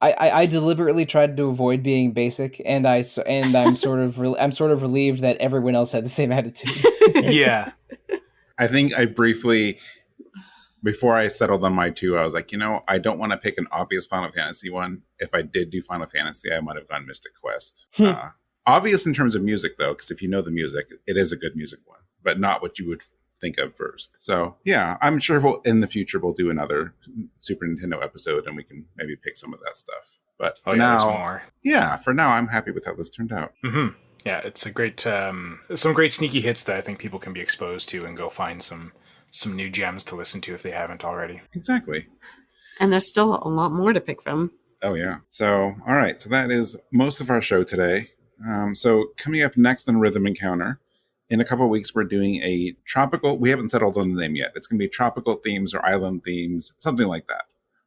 I deliberately tried to avoid being basic, and I'm sort of relieved that everyone else had the same attitude. Yeah, I think I briefly before I settled on my two, I was like, I don't want to pick an obvious Final Fantasy one. If I did do Final Fantasy, I might have gone Mystic Quest. Obvious in terms of music, though, because if you know the music, it is a good music one, but not what you would think of first. So yeah, I'm sure in the future we'll do another Super Nintendo episode and we can maybe pick some of that stuff. But for now, I'm happy with how this turned out. Mm-hmm. Yeah, it's a great, some great sneaky hits that I think people can be exposed to and go find some new gems to listen to if they haven't already. Exactly. And there's still a lot more to pick from. Oh yeah. So all right, so that is most of our show today. So coming up next on Rhythm Encounter, in a couple of weeks, we're doing a tropical, we haven't settled on the name yet. It's going to be tropical themes or island themes, something like that.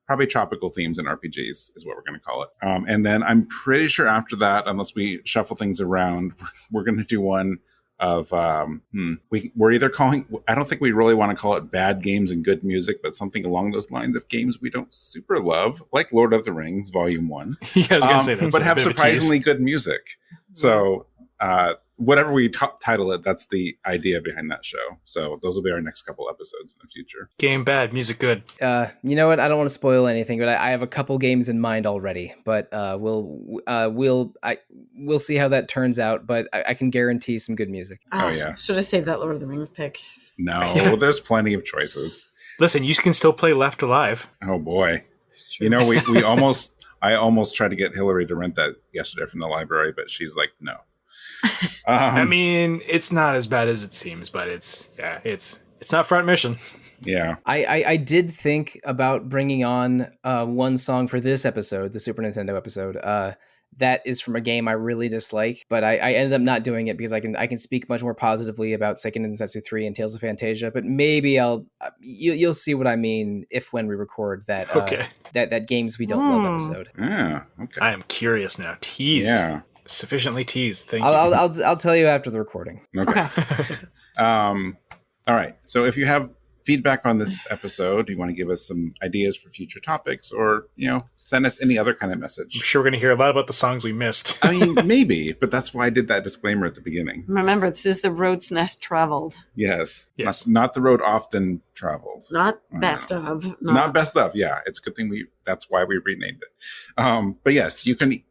Probably tropical themes in RPGs is what we're going to call it. And then I'm pretty sure after that, unless we shuffle things around, we're going to do one of, we're either calling, I don't think we really want to call it bad games and good music, but something along those lines of games we don't super love, like Lord of the Rings, Volume 1. Yeah, I was going to say that. But have surprisingly good music. So, whatever we title it, that's the idea behind that show. So those will be our next couple episodes in the future. Game bad, music good. You know what? I don't want to spoil anything, but I have a couple games in mind already. But we'll see how that turns out. But I can guarantee some good music. Oh yeah, should have saved that Lord of the Rings pick. No, there's plenty of choices. Listen, you can still play Left Alive. Oh boy, we almost. I almost tried to get Hillary to rent that yesterday from the library, but she's like, no. I mean, it's not as bad as it seems, but it's not front mission. Yeah. I did think about bringing on one song for this episode, the Super Nintendo episode. That is from a game I really dislike, but I ended up not doing it because I can speak much more positively about Seiken Densetsu 3 and Tales of Phantasia, but maybe you'll see what I mean when we record that that games we don't love episode. Yeah, okay. I am curious now. Teased. Yeah. Sufficiently teased. Thank you. I'll tell you after the recording. Okay. All right. So if you have feedback on this episode, you want to give us some ideas for future topics, or send us any other kind of message. I'm sure we're going to hear a lot about the songs we missed. I mean, maybe, but that's why I did that disclaimer at the beginning. Remember, this is the road SNES traveled. Yes. Not the road often traveled. Not best of. Not best of. Yeah, it's a good thing that's why we renamed it. But yes, you can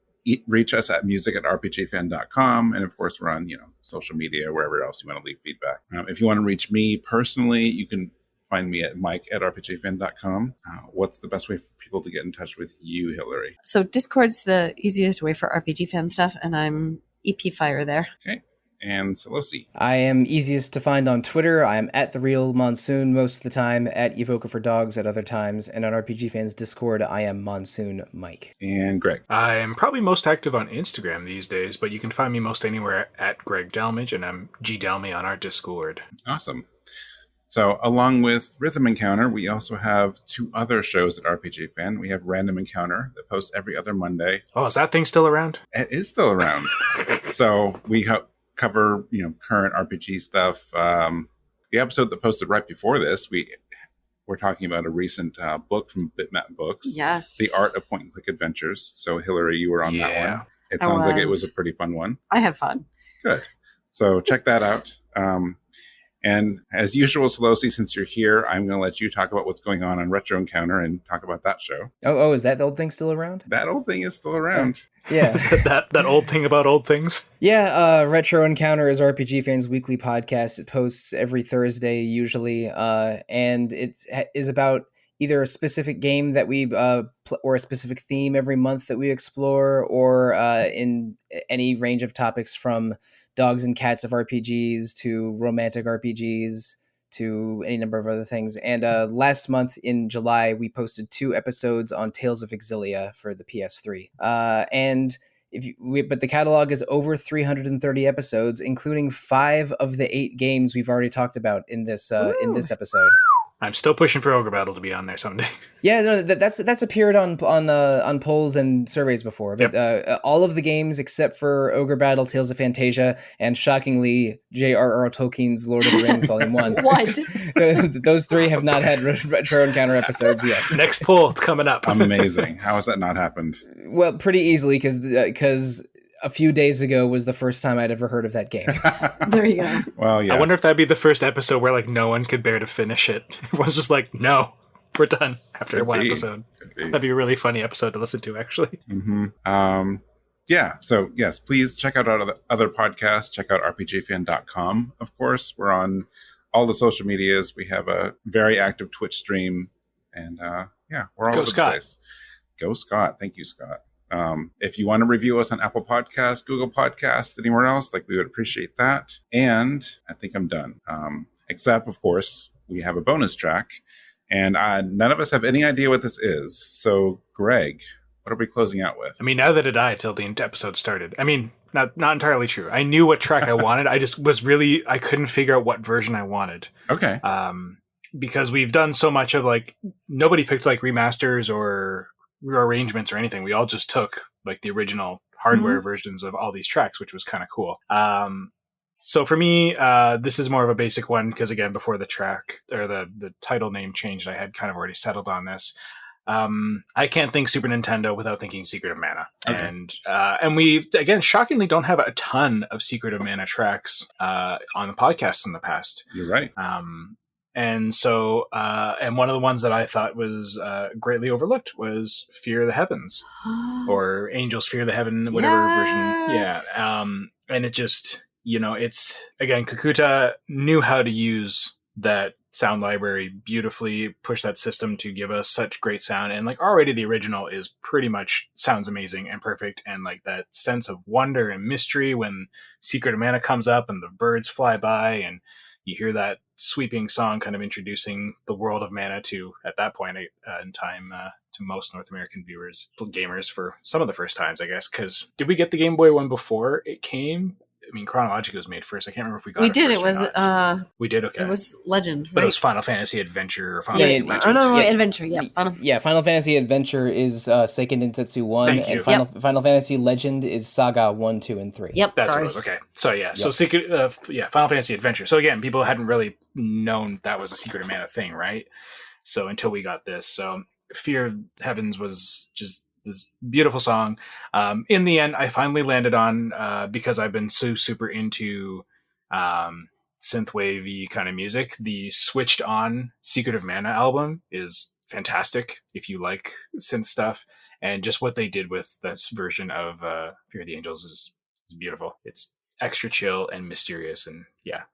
reach us at music@rpgfan.com, and of course we're on social media, wherever else you want to leave feedback. If you want to reach me personally, you can find me at mike@rpgfan.com. What's the best way for people to get in touch with you, Hillary? So Discord's the easiest way for RPG fan stuff, and I'm EP Fire there. Okay. And Solosi. I am easiest to find on Twitter. I am at The Real Monsoon most of the time, at Evoca for Dogs at other times, and on RPG Fans Discord, I am Monsoon Mike. And Greg. I am probably most active on Instagram these days, but you can find me most anywhere at Greg Delmage, and I'm G Delmy on our Discord. Awesome. So along with Rhythm Encounter, we also have two other shows at RPG Fan. We have Random Encounter that posts every other Monday. Oh, is that thing still around? It is still around. So we cover current RPG stuff. The episode that posted right before this, we're talking about a recent book from Bitmap Books. Yes. The Art of Point and Click Adventures. So Hillary, you were on that one. It sounds like it was a pretty fun one. I had fun. Good. So check that out. And as usual, Solosi, since you're here, I'm going to let you talk about what's going on Retro Encounter and talk about that show. Oh, is that the old thing still around? That old thing is still around. Yeah. that old thing about old things? Yeah, Retro Encounter is RPG Fans' weekly podcast. It posts every Thursday, usually, and it is about either a specific game that we or a specific theme every month that we explore, or in any range of topics from dogs and cats of RPGs to romantic RPGs to any number of other things. And last month in July, we posted 2 episodes on Tales of Exilia for the PS3. But the catalog is over 330 episodes, including 5 of the 8 games we've already talked about in this episode. I'm still pushing for Ogre Battle to be on there someday. Yeah, no, that's appeared on polls and surveys before. But all of the games except for Ogre Battle, Tales of Phantasia, and shockingly J.R.R. Tolkien's Lord of the Rings Volume 1. What? Those 3 have not had Retro Encounter episodes yet. Next poll, it's coming up. Amazing. How has that not happened? Well, pretty easily, because a few days ago was the first time I'd ever heard of that game. There you go. Well, yeah. I wonder if that'd be the first episode where like no one could bear to finish it. Everyone's just like, no, we're done after Could one be. episode. Could be. That'd be a really funny episode to listen to, actually. Mm-hmm. Yeah. So yes, please check out our other podcasts. Check out rpgfan.com. Of course, we're on all the social medias. We have a very active Twitch stream, and yeah, we're all Go over Scott. the place. Go Scott. Thank you, Scott. If you want to review us on Apple Podcasts, Google Podcasts, anywhere else, like we would appreciate that. And I think I'm done. Except, of course, we have a bonus track, and none of us have any idea what this is. So, Greg, what are we closing out with? I mean, neither did I till the episode started. I mean, not entirely true. I knew what track I wanted. I just was really, I couldn't figure out what version I wanted. Okay. Because we've done so much of like, nobody picked like remasters or rearrangements or anything. We all just took like the original hardware versions of all these tracks, which was kind of cool. So for me, this is more of a basic one because again, before the track or the title name changed, I had kind of already settled on this. I can't think Super Nintendo without thinking Secret of Mana. Okay. And we, again, shockingly don't have a ton of Secret of Mana tracks on the podcast in the past. You're right. And so, and one of the ones that I thought was greatly overlooked was Fear of the Heavens or Angels Fear the Heaven, whatever version. Yeah. And it just, it's, again, Kikuta knew how to use that sound library beautifully, push that system to give us such great sound. And like already the original is pretty much sounds amazing and perfect. And like that sense of wonder and mystery when Secret of Mana comes up and the birds fly by and you hear that sweeping song kind of introducing the world of Mana to, at that point in time, to most North American viewers, gamers for some of the first times, I guess. Because did we get the Game Boy one before it came? I mean, Chronological was made first. I can't remember if we got it. We did. First It was. or not. We did. Okay. It was Legend, But right? it was Final Fantasy Adventure or Final Fantasy yeah. Legend. Oh no, Yeah. Adventure. Yeah. Final Fantasy Adventure is Seiken Densetsu 1, Thank you. and Final Fantasy Legend is Saga 1, 2, and 3. Yep. That's Sorry. what it was. Okay. So yeah. Yep. So Secret, Final Fantasy Adventure. So again, people hadn't really known that was a Secret of Mana thing, right? So until we got this, so Fear of Heavens was just this beautiful song. In the end, I finally landed on because I've been so super into synthwavey kind of music. The switched on Secret of Mana album is fantastic if you like synth stuff, and just what they did with this version of Fear of the Angels is beautiful. It's extra chill and mysterious, and yeah.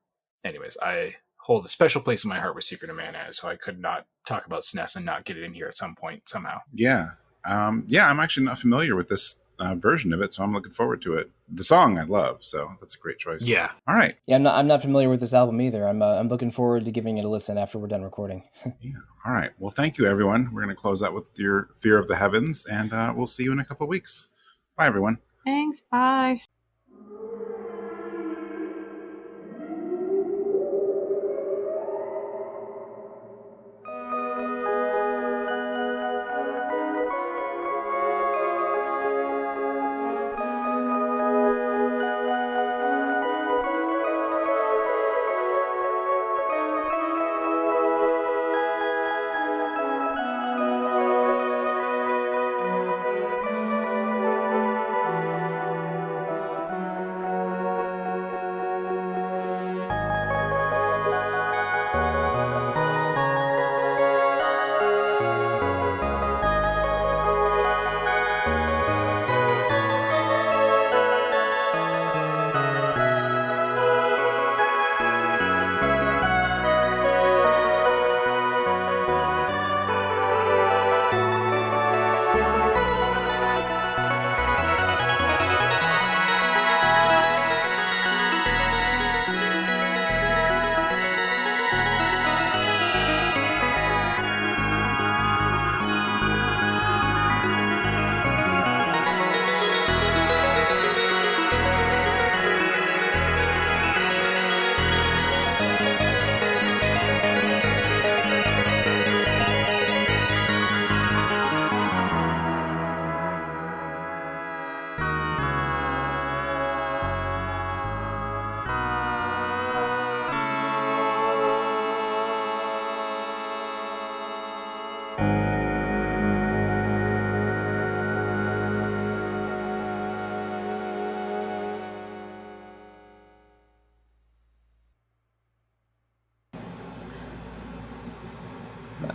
Anyways, I hold a special place in my heart with Secret of Mana, so I could not talk about SNES and not get it in here at some point somehow. Yeah. I'm actually not familiar with this version of it, so I'm looking forward to it. The song I love, so that's a great choice. Yeah. All right. Yeah, I'm not familiar with this album either. I'm looking forward to giving it a listen after we're done recording. Yeah. All right. Well, thank you, everyone. We're going to close out with your Fear of the Heavens, and we'll see you in a couple of weeks. Bye, everyone. Thanks. Bye.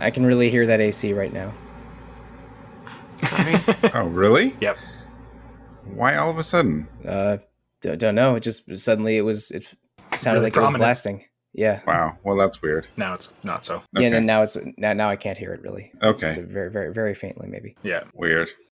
I can really hear that AC right now. Sorry. Oh, really? Yep. Why all of a sudden? Don't know. It just suddenly it sounded Really like it prominent. was blasting. Yeah. Wow. Well, that's weird. Now it's not so. Yeah. Okay. And then now I can't hear it really. Okay. Just very, very, very faintly, maybe. Yeah. Weird.